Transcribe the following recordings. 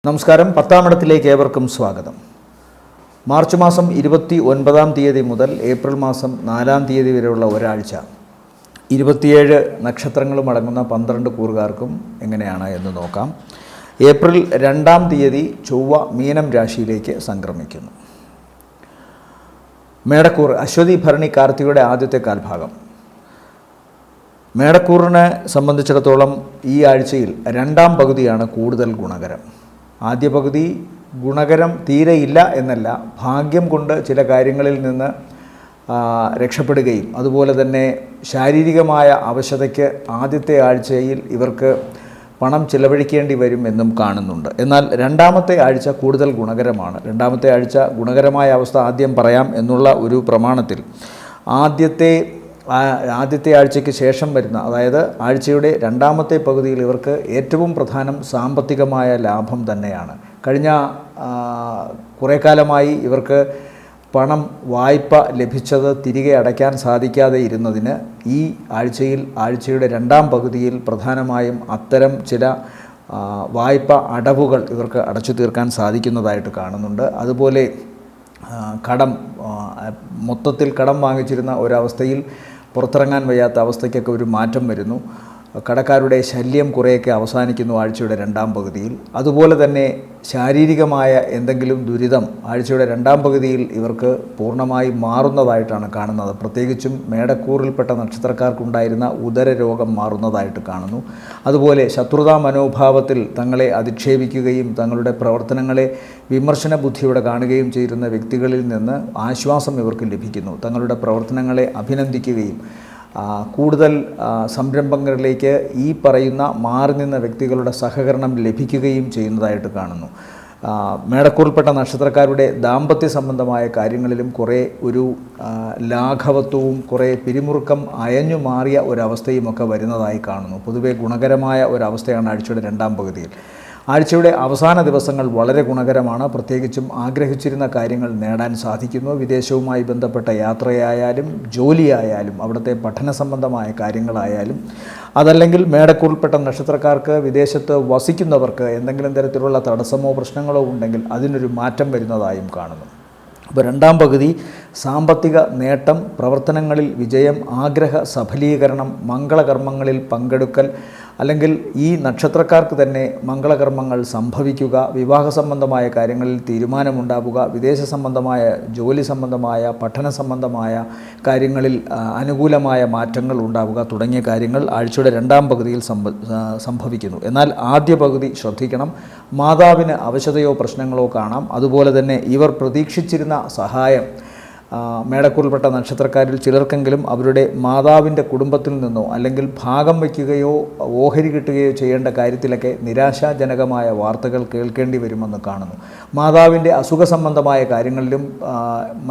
നമസ്കാരം. 10-ാം ഇടത്തിലേക്ക് ഏവർക്കും സ്വാഗതം. മാർച്ച് മാസം 29-ാം തീയതി മുതൽ ഏപ്രിൽ മാസം 4-ാം തീയതി വരെയുള്ള ഒരാഴ്ച 27 നക്ഷത്രങ്ങളും അടങ്ങുന്ന 12 കൂറുകാർക്കും എങ്ങനെയാണ് എന്ന് നോക്കാം. ഏപ്രിൽ 2-ാം തീയതി ചൊവ്വ മീനം രാശിയിലേക്ക് സംക്രമിക്കുന്നു. മേടക്കൂർ അശ്വതി ഭരണി കാർത്തികയുടെ ആദ്യത്തെ കാൽഭാഗം. മേടക്കൂറിനെ സംബന്ധിച്ചിടത്തോളം ഈ ആഴ്ചയിൽ 2-ാം പകുതിയാണ് കൂടുതൽ ഗുണകരം. ആദ്യ പകുതി ഗുണകരം തീരെയില്ല എന്നല്ല, ഭാഗ്യം കൊണ്ട് ചില കാര്യങ്ങളിൽ നിന്ന് രക്ഷപ്പെടുകയും അതുപോലെ തന്നെ ശാരീരികമായ അവശതയ്ക്ക് ആദ്യത്തെ ആഴ്ചയിൽ ഇവർക്ക് പണം ചിലവഴിക്കേണ്ടി വരും എന്നും കാണുന്നുണ്ട്. എന്നാൽ 2-ാമത്തെ ആഴ്ച കൂടുതൽ ഗുണകരമാണ്. 2-ാമത്തെ ആഴ്ച ഗുണകരമായ അവസ്ഥ ആദ്യം പറയാം എന്നുള്ള ഒരു പ്രമാണത്തിൽ ആദ്യത്തെ ആഴ്ചയ്ക്ക് ശേഷം വരുന്ന, അതായത് ആഴ്ചയുടെ 2-ാമത്തെ പകുതിയിൽ ഇവർക്ക് ഏറ്റവും പ്രധാനം സാമ്പത്തികമായ ലാഭം തന്നെയാണ്. കഴിഞ്ഞ കുറേ കാലമായി ഇവർക്ക് പണം വായ്പ ലഭിച്ചത് തിരികെ അടയ്ക്കാൻ സാധിക്കാതെ ഇരുന്നതിന് ഈ ആഴ്ചയുടെ 2-ാം പകുതിയിൽ പ്രധാനമായും അത്തരം ചില വായ്പ അടവുകൾ ഇവർക്ക് അടച്ചു തീർക്കാൻ സാധിക്കുന്നതായിട്ട് കാണുന്നുണ്ട്. അതുപോലെ മൊത്തത്തിൽ കടം വാങ്ങിച്ചിരുന്ന ഒരവസ്ഥയിൽ പുറത്തിറങ്ങാൻ വയ്യാത്ത അവസ്ഥയ്ക്കൊക്കെ ഒരു മാറ്റം വരുന്നു. കടക്കാരുടെ ശല്യം കുറേയൊക്കെ അവസാനിക്കുന്നു ആഴ്ചയുടെ 2-ാം പകുതിയിൽ. അതുപോലെ തന്നെ ശാരീരികമായ എന്തെങ്കിലും ദുരിതം ആഴ്ചയുടെ 2-ാം പകുതിയിൽ ഇവർക്ക് പൂർണ്ണമായി മാറുന്നതായിട്ടാണ് കാണുന്നത്. പ്രത്യേകിച്ചും മേടക്കൂറിൽപ്പെട്ട നക്ഷത്രക്കാർക്കുണ്ടായിരുന്ന ഉദരരോഗം മാറുന്നതായിട്ട് കാണുന്നു. അതുപോലെ ശത്രുതാ മനോഭാവത്തിൽ തങ്ങളെ അധിക്ഷേപിക്കുകയും തങ്ങളുടെ പ്രവർത്തനങ്ങളെ വിമർശന ബുദ്ധിയോടെ കാണുകയും ചെയ്യുന്ന വ്യക്തികളിൽ നിന്ന് ആശ്വാസം ഇവർക്ക് ലഭിക്കുന്നു. തങ്ങളുടെ പ്രവർത്തനങ്ങളെ അഭിനന്ദിക്കുകയും കൂടുതൽ സംരംഭങ്ങളിലേക്ക് ഈ പറയുന്ന മാറി നിന്ന വ്യക്തികളുടെ സഹകരണം ലഭിക്കുകയും ചെയ്യുന്നതായിട്ട് കാണുന്നു. മേടക്കൂറിൽപ്പെട്ട നക്ഷത്രക്കാരുടെ ദാമ്പത്യ സംബന്ധമായ കാര്യങ്ങളിലും കുറേ ഒരു ലാഘവത്വവും കുറേ പിരിമുറുക്കം അയഞ്ഞു മാറിയ ഒരവസ്ഥയുമൊക്കെ വരുന്നതായി കാണുന്നു. പൊതുവെ ഗുണകരമായ ഒരവസ്ഥയാണ് ആഴ്ചയുടെ 2-ാം പകുതിയിൽ. ആഴ്ചയുടെ അവസാന ദിവസങ്ങൾ വളരെ ഗുണകരമാണ്. പ്രത്യേകിച്ചും ആഗ്രഹിച്ചിരുന്ന കാര്യങ്ങൾ നേടാൻ സാധിക്കുന്നു. വിദേശവുമായി ബന്ധപ്പെട്ട യാത്രയായാലും ജോലിയായാലും അവിടുത്തെ പഠന സംബന്ധമായ കാര്യങ്ങളായാലും അതല്ലെങ്കിൽ മേടക്കൂറിൽപ്പെട്ട നക്ഷത്രക്കാർക്ക് വിദേശത്ത് വസിക്കുന്നവർക്ക് എന്തെങ്കിലും തരത്തിലുള്ള തടസ്സമോ പ്രശ്നങ്ങളോ ഉണ്ടെങ്കിൽ അതിനൊരു മാറ്റം വരുന്നതായും കാണുന്നു. അപ്പോൾ 2-ാം പകുതി സാമ്പത്തിക നേട്ടം, പ്രവർത്തനങ്ങളിൽ വിജയം, ആഗ്രഹ സഫലീകരണം, മംഗളകർമ്മങ്ങളിൽ പങ്കെടുക്കൽ, അല്ലെങ്കിൽ ഈ നക്ഷത്രക്കാർക്ക് തന്നെ മംഗളകർമ്മങ്ങൾ സംഭവിക്കുക, വിവാഹ സംബന്ധമായ കാര്യങ്ങളിൽ തീരുമാനമുണ്ടാവുക, വിദേശ സംബന്ധമായ ജോലി സംബന്ധമായ പഠന സംബന്ധമായ കാര്യങ്ങളിൽ അനുകൂലമായ മാറ്റങ്ങൾ ഉണ്ടാവുക തുടങ്ങിയ കാര്യങ്ങൾ ആഴ്ചയുടെ 2-ാം പകുതിയിൽ സംഭവിക്കുന്നു. എന്നാൽ ആദ്യ പകുതി ശ്രദ്ധിക്കണം. മാതാവിന് അവശതയോ പ്രശ്നങ്ങളോ കാണാം. അതുപോലെ തന്നെ ഇവർ പ്രതീക്ഷിച്ചിരുന്ന സഹായം മേടക്കൂറിൽപ്പെട്ട നക്ഷത്രക്കാരിൽ ചിലർക്കെങ്കിലും അവരുടെ മാതാവിൻ്റെ കുടുംബത്തിൽ നിന്നോ അല്ലെങ്കിൽ ഭാഗം വയ്ക്കുകയോ ഓഹരി കിട്ടുകയോ ചെയ്യേണ്ട കാര്യത്തിലൊക്കെ നിരാശാജനകമായ വാർത്തകൾ കേൾക്കേണ്ടി വരുമെന്ന് കാണുന്നു. മാതാവിൻ്റെ അസുഖ സംബന്ധമായ കാര്യങ്ങളിലും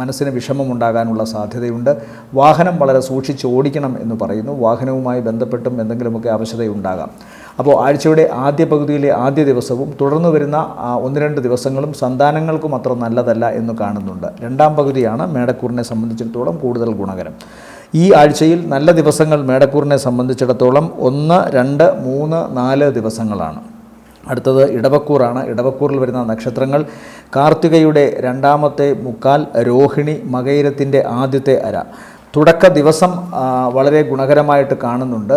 മനസ്സിന് വിഷമമുണ്ടാകാനുള്ള സാധ്യതയുണ്ട്. വാഹനം വളരെ സൂക്ഷിച്ച് ഓടിക്കണം എന്ന് പറയുന്നു. വാഹനവുമായി ബന്ധപ്പെട്ടും എന്തെങ്കിലുമൊക്കെ അവശതയുണ്ടാകാം. അപ്പോൾ ആഴ്ചയുടെ ആദ്യ പകുതിയിലെ ആദ്യ ദിവസവും തുടർന്ന് വരുന്ന 1-2 ദിവസങ്ങളും സന്താനങ്ങൾക്കും അത്ര നല്ലതല്ല എന്ന് കാണുന്നുണ്ട്. 2-ാം പകുതിയാണ് മേടക്കൂറിനെ സംബന്ധിച്ചിടത്തോളം കൂടുതൽ ഗുണകരം. ഈ ആഴ്ചയിൽ നല്ല ദിവസങ്ങൾ മേടക്കൂറിനെ സംബന്ധിച്ചിടത്തോളം 1, 2, 3, 4 ദിവസങ്ങളാണ്. അടുത്തത് ഇടവക്കൂറാണ്. ഇടവക്കൂറിൽ വരുന്ന നക്ഷത്രങ്ങൾ കാർത്തികയുടെ 2-ാമത്തെ മുക്കാൽ, രോഹിണി മകയിരത്തിൻ്റെ ആദ്യത്തെ അര. തുടക്ക ദിവസം വളരെ ഗുണകരമായിട്ട് കാണുന്നുണ്ട്.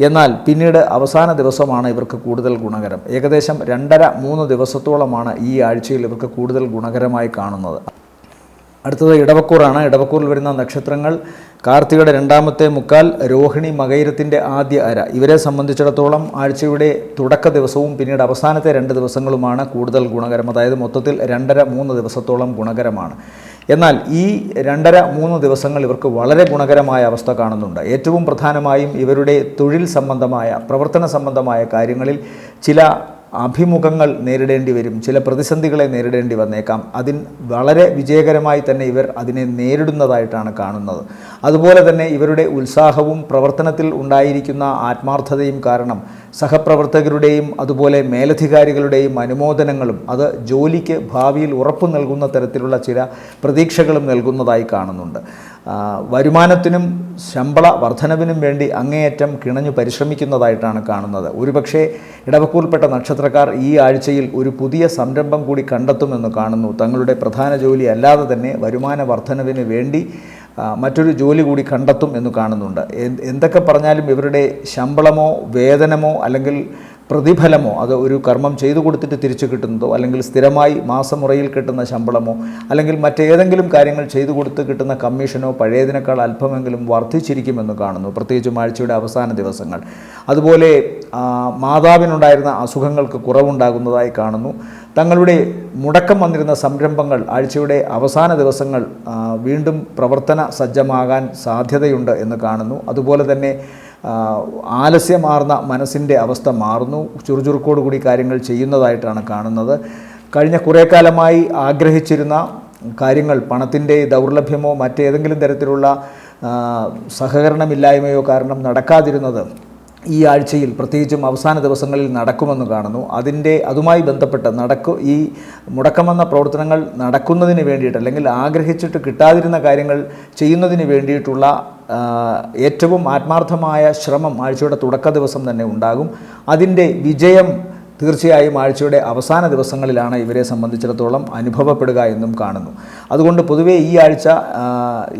എന്നാൽ പിന്നീട് അവസാന ദിവസമാണ് ഇവർക്ക് കൂടുതൽ ഗുണകരം. ഏകദേശം 2.5-3 ദിവസത്തോളമാണ് ഈ ആഴ്ചയിൽ ഇവർക്ക് കൂടുതൽ ഗുണകരമായി കാണുന്നത്. അടുത്തത് ഇടവക്കൂറാണ്. ഇടവക്കൂറിൽ വരുന്ന നക്ഷത്രങ്ങൾ കാർത്തികയുടെ 2-ാമത്തെ മുക്കാൽ, രോഹിണി മകയിരത്തിൻ്റെ ആദ്യ അര. ഇവരെ സംബന്ധിച്ചിടത്തോളം ആഴ്ചയുടെ തുടക്ക ദിവസവും പിന്നീട് അവസാനത്തെ 2 ദിവസങ്ങളുമാണ് കൂടുതൽ ഗുണകരം. അതായത് മൊത്തത്തിൽ 2.5-3 ദിവസത്തോളം ഗുണകരമാണ്. എന്നാൽ ഈ 2.5-3 ദിവസങ്ങൾ ഇവർക്ക് വളരെ ഗുണകരമായ അവസ്ഥ കാണുന്നുണ്ട്. ഏറ്റവും പ്രധാനമായും ഇവരുടെ തൊഴിൽ സംബന്ധമായ, പ്രവർത്തന സംബന്ധമായ കാര്യങ്ങളിൽ ചില അഭിമുഖങ്ങൾ നേരിടേണ്ടി വരും, ചില പ്രതിസന്ധികളെ നേരിടേണ്ടി വന്നേക്കാം. വളരെ വിജയകരമായി തന്നെ ഇവർ അതിനെ നേരിടുന്നതായിട്ടാണ് കാണുന്നത്. അതുപോലെ തന്നെ ഇവരുടെ ഉത്സാഹവും പ്രവർത്തനത്തിൽ ഉണ്ടായിരിക്കുന്ന ആത്മാർത്ഥതയും കാരണം സഹപ്രവർത്തകരുടെയും അതുപോലെ മേലധികാരികളുടെയും അനുമോദനങ്ങളും അത് ജോലിക്ക് ഭാവിയിൽ ഉറപ്പ് നൽകുന്ന തരത്തിലുള്ള ചില പ്രതീക്ഷകളും നൽകുന്നതായി കാണുന്നുണ്ട്. വരുമാനത്തിനും ശമ്പള വർധനവിനും വേണ്ടി അങ്ങേയറ്റം കിണഞ്ഞു പരിശ്രമിക്കുന്നതായിട്ടാണ് കാണുന്നത്. ഒരുപക്ഷെ ഇടവക്കൂറിൽപ്പെട്ട നക്ഷത്രക്കാർ ഈ ആഴ്ചയിൽ ഒരു പുതിയ സംരംഭം കൂടി കണ്ടെത്തുമെന്ന് കാണുന്നു. തങ്ങളുടെ പ്രധാന ജോലി അല്ലാതെ തന്നെ വരുമാന വർധനവിന് വേണ്ടി മറ്റൊരു ജോലി കൂടി കണ്ടെത്തും എന്ന് കാണുന്നുണ്ട്. എന്തൊക്കെ പറഞ്ഞാലും ഇവരുടെ ശമ്പളമോ വേതനമോ അല്ലെങ്കിൽ പ്രതിഫലമോ അത് ഒരു കർമ്മം ചെയ്തു കൊടുത്തിട്ട് തിരിച്ചു കിട്ടുന്നതോ അല്ലെങ്കിൽ സ്ഥിരമായി മാസമുറയിൽ കിട്ടുന്ന ശമ്പളമോ അല്ലെങ്കിൽ മറ്റേതെങ്കിലും കാര്യങ്ങൾ ചെയ്തു കൊടുത്ത് കിട്ടുന്ന കമ്മീഷനോ പഴയതിനേക്കാൾ അല്പമെങ്കിലും വർദ്ധിച്ചിരിക്കുമെന്ന് കാണുന്നു, പ്രത്യേകിച്ചും ആഴ്ചയുടെ അവസാന ദിവസങ്ങൾ. അതുപോലെ മാതാവിനുണ്ടായിരുന്ന അസുഖങ്ങൾക്ക് കുറവുണ്ടാകുന്നതായി കാണുന്നു. തങ്ങളുടെ മുടക്കം വന്നിരുന്ന സംരംഭങ്ങൾ ആഴ്ചയുടെ അവസാന ദിവസങ്ങൾ വീണ്ടും പ്രവർത്തന സജ്ജമാകാൻ സാധ്യതയുണ്ട് എന്ന് കാണുന്നു. അതുപോലെ തന്നെ ആലസ്യമാർന്ന മനസ്സിൻ്റെ അവസ്ഥ മാറുന്നു, ചുറുചുറുക്കോടുകൂടി കാര്യങ്ങൾ ചെയ്യുന്നതായിട്ടാണ് കാണുന്നത്. കഴിഞ്ഞ കുറേ കാലമായി ആഗ്രഹിച്ചിരുന്ന കാര്യങ്ങൾ, പണത്തിൻ്റെ ദൗർലഭ്യമോ മറ്റേതെങ്കിലും തരത്തിലുള്ള സഹകരണമില്ലായ്മയോ കാരണം നടക്കാതിരുന്നത് ഈ ആഴ്ചയിൽ പ്രത്യേകിച്ചും അവസാന ദിവസങ്ങളിൽ നടക്കുമെന്ന് കാണുന്നു. അതുമായി ബന്ധപ്പെട്ട് ഈ മുടക്കം വന്ന പ്രവർത്തനങ്ങൾ നടക്കുന്നതിന് വേണ്ടിയിട്ട് അല്ലെങ്കിൽ ആഗ്രഹിച്ചിട്ട് കിട്ടാതിരുന്ന കാര്യങ്ങൾ ചെയ്യുന്നതിന് വേണ്ടിയിട്ടുള്ള ഏറ്റവും ആത്മാർത്ഥമായ ശ്രമം ആഴ്ചയുടെ തുടക്ക ദിവസം തന്നെ ഉണ്ടാകും. അതിൻ്റെ വിജയം തീർച്ചയായും ആഴ്ചയുടെ അവസാന ദിവസങ്ങളിലാണ് ഇവരെ സംബന്ധിച്ചിടത്തോളം അനുഭവപ്പെടുക എന്നും കാണുന്നു. അതുകൊണ്ട് പൊതുവേ ഈ ആഴ്ച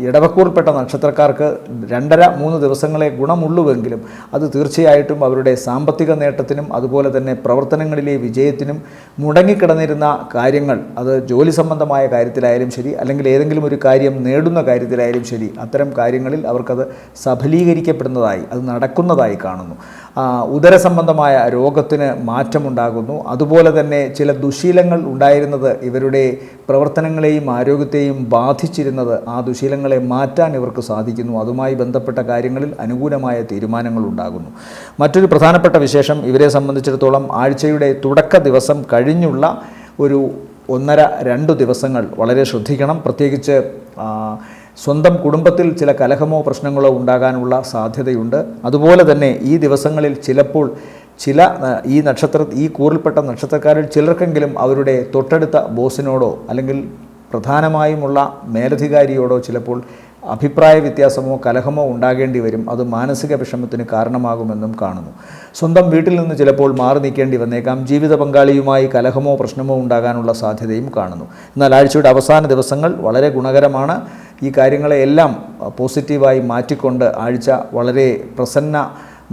ഇടവക്കൂറിൽപ്പെട്ട നക്ഷത്രക്കാർക്ക് 2.5-3 ദിവസങ്ങളെ ഗുണമുള്ളുവെങ്കിലും അത് തീർച്ചയായിട്ടും അവരുടെ സാമ്പത്തിക നേട്ടത്തിനും അതുപോലെ തന്നെ പ്രവർത്തനങ്ങളിലെ വിജയത്തിനും മുടങ്ങിക്കിടന്നിരുന്ന കാര്യങ്ങൾ, അത് ജോലി സംബന്ധമായ കാര്യത്തിലായാലും ശരി അല്ലെങ്കിൽ ഏതെങ്കിലും ഒരു കാര്യം നേടുന്ന കാര്യത്തിലായാലും ശരി, അത്തരം കാര്യങ്ങളിൽ അവർക്കത് സഫലീകരിക്കപ്പെടുന്നതായി അത് നടക്കുന്നതായി കാണുന്നു. ഉദര സംബന്ധമായ രോഗത്തിന് മാറ്റമുണ്ടാകുന്നു. അതുപോലെ തന്നെ ചില ദുശീലങ്ങൾ ഉണ്ടായിരുന്നത് ഇവരുടെ പ്രവർത്തനങ്ങളെയും ആരോഗ്യത്തെയും ബാധിച്ചിരുന്നത്, ആ ദുശീലങ്ങളെ മാറ്റാൻ ഇവർക്ക് സാധിക്കുന്നു. അതുമായി ബന്ധപ്പെട്ട കാര്യങ്ങളിൽ അനുകൂലമായ തീരുമാനങ്ങൾ ഉണ്ടാകുന്നു. മറ്റൊരു പ്രധാനപ്പെട്ട വിശേഷം, ഇവരെ സംബന്ധിച്ചിടത്തോളം ആഴ്ചയുടെ തുടക്ക ദിവസം കഴിഞ്ഞുള്ള ഒരു 1.5-2 ദിവസങ്ങൾ വളരെ ശ്രദ്ധിക്കണം. പ്രത്യേകിച്ച് സ്വന്തം കുടുംബത്തിൽ ചില കലഹമോ പ്രശ്നങ്ങളോ ഉണ്ടാകാനുള്ള സാധ്യതയുണ്ട്. അതുപോലെ തന്നെ ഈ ദിവസങ്ങളിൽ ചിലപ്പോൾ ഈ കൂറിൽപ്പെട്ട നക്ഷത്രക്കാരിൽ ചിലർക്കെങ്കിലും അവരുടെ തൊട്ടടുത്ത ബോസിനോടോ അല്ലെങ്കിൽ പ്രധാനമായുമുള്ള മേലധികാരിയോടോ ചിലപ്പോൾ അഭിപ്രായ വ്യത്യാസമോ കലഹമോ ഉണ്ടാകേണ്ടി വരും. അത് മാനസിക വിഷമത്തിന് കാരണമാകുമെന്നും കാണുന്നു. സ്വന്തം വീട്ടിൽ നിന്ന് ചിലപ്പോൾ മാറി നിൽക്കേണ്ടി വന്നേക്കാം. ജീവിത പങ്കാളിയുമായി കലഹമോ പ്രശ്നമോ ഉണ്ടാകാനുള്ള സാധ്യതയും കാണുന്നു. എന്നാൽ ആഴ്ചയുടെ അവസാന ദിവസങ്ങൾ വളരെ ഗുണകരമാണ്. ഈ കാര്യങ്ങളെയെല്ലാം പോസിറ്റീവായി മാറ്റിക്കൊണ്ട് ആഴ്ച വളരെ പ്രസന്ന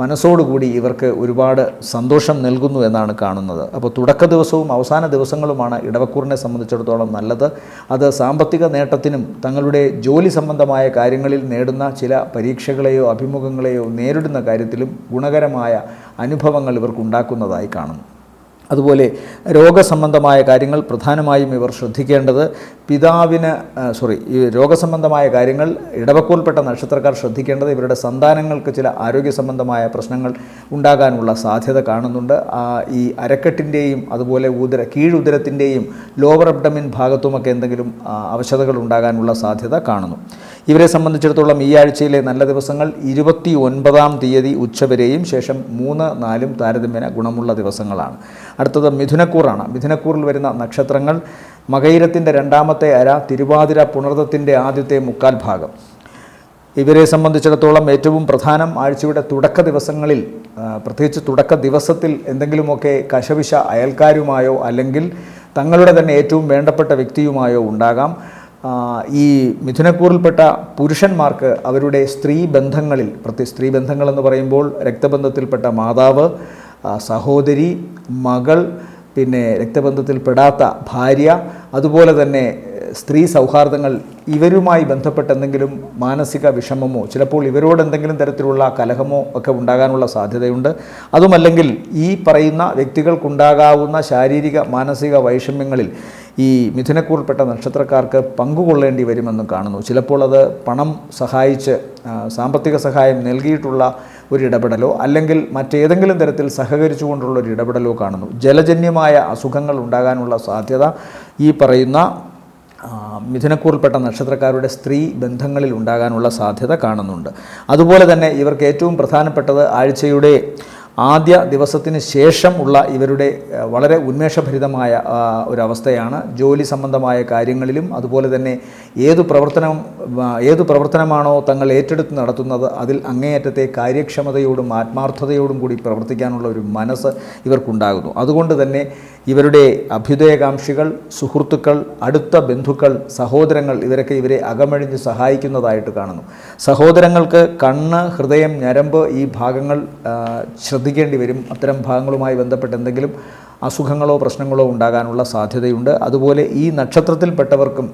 മനസ്സോടുകൂടി ഇവർക്ക് ഒരുപാട് സന്തോഷം നൽകുന്നു എന്നാണ് കാണുന്നത്. അപ്പോൾ തുടക്ക ദിവസവും അവസാന ദിവസങ്ങളുമാണ് ഇടവക്കൂറിനെ സംബന്ധിച്ചിടത്തോളം നല്ലത്. അത് സാമ്പത്തിക നേട്ടത്തിനും തങ്ങളുടെ ജോലി സംബന്ധമായ കാര്യങ്ങളിൽ നേടുന്ന ചില പരീക്ഷകളെയോ അഭിമുഖങ്ങളെയോ നേരിടുന്ന കാര്യത്തിലും ഗുണകരമായ അനുഭവങ്ങൾ ഇവർക്കുണ്ടാക്കുന്നതായി കാണുന്നു. അതുപോലെ രോഗസംബന്ധമായ കാര്യങ്ങൾ പ്രധാനമായും ഇവർ ശ്രദ്ധിക്കേണ്ടത് ഈ രോഗസംബന്ധമായ കാര്യങ്ങൾ ഇടവക്കൂറിൽപ്പെട്ട നക്ഷത്രക്കാർ ശ്രദ്ധിക്കേണ്ടത് ഇവരുടെ സന്താനങ്ങൾക്ക് ചില ആരോഗ്യ സംബന്ധമായ പ്രശ്നങ്ങൾ ഉണ്ടാകാനുള്ള സാധ്യത കാണുന്നുണ്ട്. ഈ അരക്കെട്ടിൻ്റെയും അതുപോലെ കീഴുദരത്തിൻ്റെയും ലോവർ അബ്ഡമിൻ ഭാഗത്തുമൊക്കെ എന്തെങ്കിലും അവശതകൾ ഉണ്ടാകാനുള്ള സാധ്യത കാണുന്നു. ഇവരെ സംബന്ധിച്ചിടത്തോളം ഈ ആഴ്ചയിലെ നല്ല ദിവസങ്ങൾ 29-ാം തീയതി ഉച്ചവരെയും ശേഷം 3-4 താരതമ്യേന ഗുണമുള്ള ദിവസങ്ങളാണ്. അടുത്തത് മിഥുനക്കൂറാണ്. മിഥുനക്കൂറിൽ വരുന്ന നക്ഷത്രങ്ങൾ മകയിരത്തിൻ്റെ 2ാമത്തെ അര, തിരുവാതിര പുണർദത്തിൻ്റെ ആദ്യത്തെ 1/4 ഭാഗം. ഇവരെ സംബന്ധിച്ചിടത്തോളം ഏറ്റവും പ്രധാനം ആഴ്ചയുടെ തുടക്ക ദിവസങ്ങളിൽ, പ്രത്യേകിച്ച് തുടക്ക ദിവസത്തിൽ എന്തെങ്കിലുമൊക്കെ കശവിശ അയൽക്കാരുമായോ അല്ലെങ്കിൽ തങ്ങളുടെ തന്നെ ഏറ്റവും വേണ്ടപ്പെട്ട വ്യക്തിയുമായോ ഉണ്ടാകാം. ഈ മിഥുനക്കൂറിൽപ്പെട്ട പുരുഷന്മാർക്ക് അവരുടെ സ്ത്രീ ബന്ധങ്ങളിൽ, സ്ത്രീ ബന്ധങ്ങളെന്ന് പറയുമ്പോൾ രക്തബന്ധത്തിൽപ്പെട്ട മാതാവ്, സഹോദരി, മകൾ, പിന്നെ രക്തബന്ധത്തിൽപ്പെടാത്ത ഭാര്യ, അതുപോലെ തന്നെ സ്ത്രീ സൗഹാർദ്ദങ്ങൾ, ഇവരുമായി ബന്ധപ്പെട്ട എന്തെങ്കിലും മാനസിക വിഷമമോ ചിലപ്പോൾ ഇവരോട് എന്തെങ്കിലും തരത്തിലുള്ള കലഹമോ ഒക്കെ ഉണ്ടാകാനുള്ള സാധ്യതയുണ്ട്. അതുമല്ലെങ്കിൽ ഈ പറയുന്ന വ്യക്തികൾക്കുണ്ടാകാവുന്ന ശാരീരിക മാനസിക വൈഷമ്യങ്ങളിൽ ഈ മിഥുനക്കൂറിൽപ്പെട്ട നക്ഷത്രക്കാർക്ക് പങ്കുകൊള്ളേണ്ടി വരുമെന്ന് കാണുന്നു. ചിലപ്പോൾ അത് പണം സഹായിച്ച് സാമ്പത്തിക സഹായം നൽകിയിട്ടുള്ള ഒരു ഇടപെടലോ അല്ലെങ്കിൽ മറ്റേതെങ്കിലും തരത്തിൽ സഹകരിച്ചുകൊണ്ടുള്ള ഒരു ഇടപെടലോ കാണുന്നു. ജലജന്യമായ അസുഖങ്ങൾ ഉണ്ടാകാനുള്ള സാധ്യത ഈ പറയുന്ന മിഥുനക്കൂറിൽപ്പെട്ട നക്ഷത്രക്കാരുടെ സ്ത്രീ ബന്ധങ്ങളിൽ ഉണ്ടാകാനുള്ള സാധ്യത കാണുന്നുണ്ട്. അതുപോലെ തന്നെ ഇവർക്ക് ഏറ്റവും പ്രധാനപ്പെട്ടത് ആഴ്ചയുടെ ആദ്യ ദിവസത്തിന് ശേഷം ഉള്ള ഇവരുടെ വളരെ ഉന്മേഷഭരിതമായ ഒരവസ്ഥയാണ്. ജോലി സംബന്ധമായ കാര്യങ്ങളിലും അതുപോലെ തന്നെ ഏതു പ്രവർത്തനമാണോ തങ്ങൾ ഏറ്റെടുത്ത് നടത്തുന്നത് അതിൽ അങ്ങേയറ്റത്തെ കാര്യക്ഷമതയോടും ആത്മാർത്ഥതയോടും കൂടി പ്രവർത്തിക്കാനുള്ള ഒരു മനസ്സ് ഇവർക്കുണ്ടാകുന്നു. അതുകൊണ്ട് തന്നെ ഇവരുടെ അഭ്യുദയകാംക്ഷികൾ, സുഹൃത്തുക്കൾ, അടുത്ത ബന്ധുക്കൾ, സഹോദരങ്ങൾ ഇവരൊക്കെ ഇവരെ അകമഴിഞ്ഞ് സഹായിക്കുന്നതായിട്ട് കാണുന്നു. സഹോദരങ്ങൾക്ക് കണ്ണ്, ഹൃദയം, ഞരമ്പ് ഈ ഭാഗങ്ങൾ ശ്രദ്ധിക്കേണ്ടി വരും. അത്തരം ഭാഗങ്ങളുമായി ബന്ധപ്പെട്ട് എന്തെങ്കിലും അസുഖങ്ങളോ പ്രശ്നങ്ങളോ ഉണ്ടാകാനുള്ള സാധ്യതയുണ്ട്. അതുപോലെ ഈ നക്ഷത്രത്തിൽപ്പെട്ടവർക്കും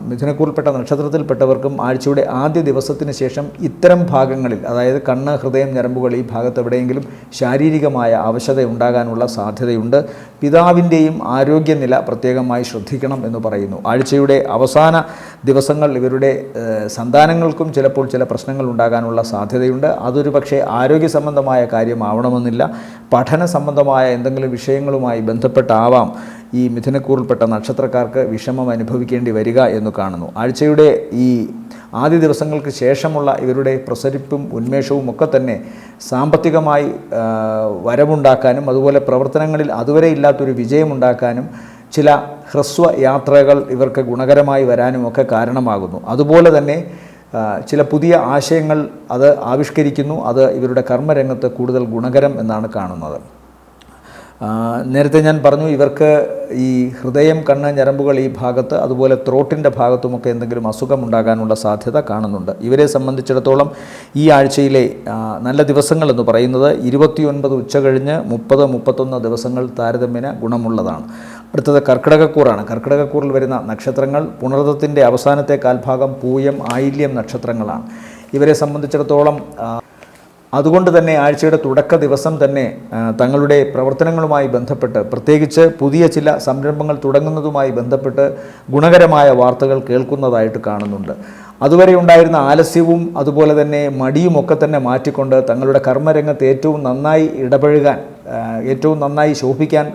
മിഥുനക്കൂറിൽപ്പെട്ട നക്ഷത്രത്തിൽപ്പെട്ടവർക്കും ആഴ്ചയുടെ ആദ്യ ദിവസത്തിന് ശേഷം ഇത്തരം ഭാഗങ്ങളിൽ, അതായത് കണ്ണ്, ഹൃദയം, ഞരമ്പുകൾ ഈ ഭാഗത്ത് എവിടെയെങ്കിലും ശാരീരികമായ അവശത ഉണ്ടാകാനുള്ള സാധ്യതയുണ്ട്. പിതാവിൻ്റെയും ആരോഗ്യനില പ്രത്യേകമായി ശ്രദ്ധിക്കണം എന്ന് പറയുന്നു. ആഴ്ചയുടെ അവസാന ദിവസങ്ങൾ ഇവരുടെ സന്താനങ്ങൾക്കും ചിലപ്പോൾ ചില പ്രശ്നങ്ങൾ ഉണ്ടാകാനുള്ള സാധ്യതയുണ്ട്. അതൊരു പക്ഷേ ആരോഗ്യ സംബന്ധമായ കാര്യമാവണമെന്നില്ല, പഠന സംബന്ധമായ എന്തെങ്കിലും വിഷയങ്ങളുമായി ബന്ധപ്പെട്ടാവാം ഈ മിഥുനക്കൂറിൽപ്പെട്ട നക്ഷത്രക്കാർക്ക് വിഷമം അനുഭവിക്കേണ്ടി വരിക എന്ന് കാണുന്നു. ആഴ്ചയുടെ ഈ ആദ്യ ദിവസങ്ങൾക്ക് ശേഷമുള്ള ഇവരുടെ പ്രസരിപ്പും ഉന്മേഷവും ഒക്കെ തന്നെ സാമ്പത്തികമായി വരവുണ്ടാക്കാനും അതുപോലെ പ്രവർത്തനങ്ങളിൽ അതുവരെ ഇല്ലാത്തൊരു വിജയമുണ്ടാക്കാനും ചില ഹ്രസ്വ യാത്രകൾ ഇവർക്ക് ഗുണകരമായി വരാനും ഒക്കെ കാരണമാകുന്നു. അതുപോലെ തന്നെ ചില പുതിയ ആശയങ്ങൾ അത് ആവിഷ്കരിക്കുന്നു. അത് ഇവരുടെ കർമ്മരംഗത്ത് കൂടുതൽ ഗുണകരം എന്നാണ് കാണുന്നത്. നേരത്തെ ഞാൻ പറഞ്ഞു, ഇവർക്ക് ഈ ഹൃദയം, കണ്ണ്, ഞരമ്പുകൾ ഈ ഭാഗത്ത് അതുപോലെ ത്രോട്ടിൻ്റെ ഭാഗത്തുമൊക്കെ എന്തെങ്കിലും അസുഖമുണ്ടാകാനുള്ള സാധ്യത കാണുന്നുണ്ട്. ഇവരെ സംബന്ധിച്ചിടത്തോളം ഈ ആഴ്ചയിലെ നല്ല ദിവസങ്ങൾ എന്ന് പറയുന്നത് 29 ഉച്ചകഴിഞ്ഞ് 30-31 ദിവസങ്ങൾ താരതമ്യേന ഗുണമുള്ളതാണ്. അടുത്തത് കർക്കിടകക്കൂറാണ്. കർക്കിടകക്കൂറിൽ വരുന്ന നക്ഷത്രങ്ങൾ പുണർദത്തിൻ്റെ അവസാനത്തെ കാൽഭാഗം, പൂയം, ആയില്യം നക്ഷത്രങ്ങളാണ്. ഇവരെ സംബന്ധിച്ചിടത്തോളം അതുകൊണ്ട് തന്നെ ആഴ്ചയുടെ തുടക്ക ദിവസം തന്നെ തങ്ങളുടെ പ്രവർത്തനങ്ങളുമായി ബന്ധപ്പെട്ട്, പ്രത്യേകിച്ച് പുതിയ ചില സംരംഭങ്ങൾ തുടങ്ങുന്നതുമായി ബന്ധപ്പെട്ട് ഗുണകരമായ വാർത്തകൾ കേൾക്കുന്നതായിട്ട് കാണുന്നുണ്ട്. അതുവരെ ഉണ്ടായിരുന്ന ആലസ്യവും അതുപോലെ തന്നെ മടിയുമൊക്കെ തന്നെ മാറ്റിക്കൊണ്ട് തങ്ങളുടെ കർമ്മരംഗത്ത് ഏറ്റവും നന്നായി ഇടപഴകാൻ, ഏറ്റവും നന്നായി ശോഭിക്കാൻ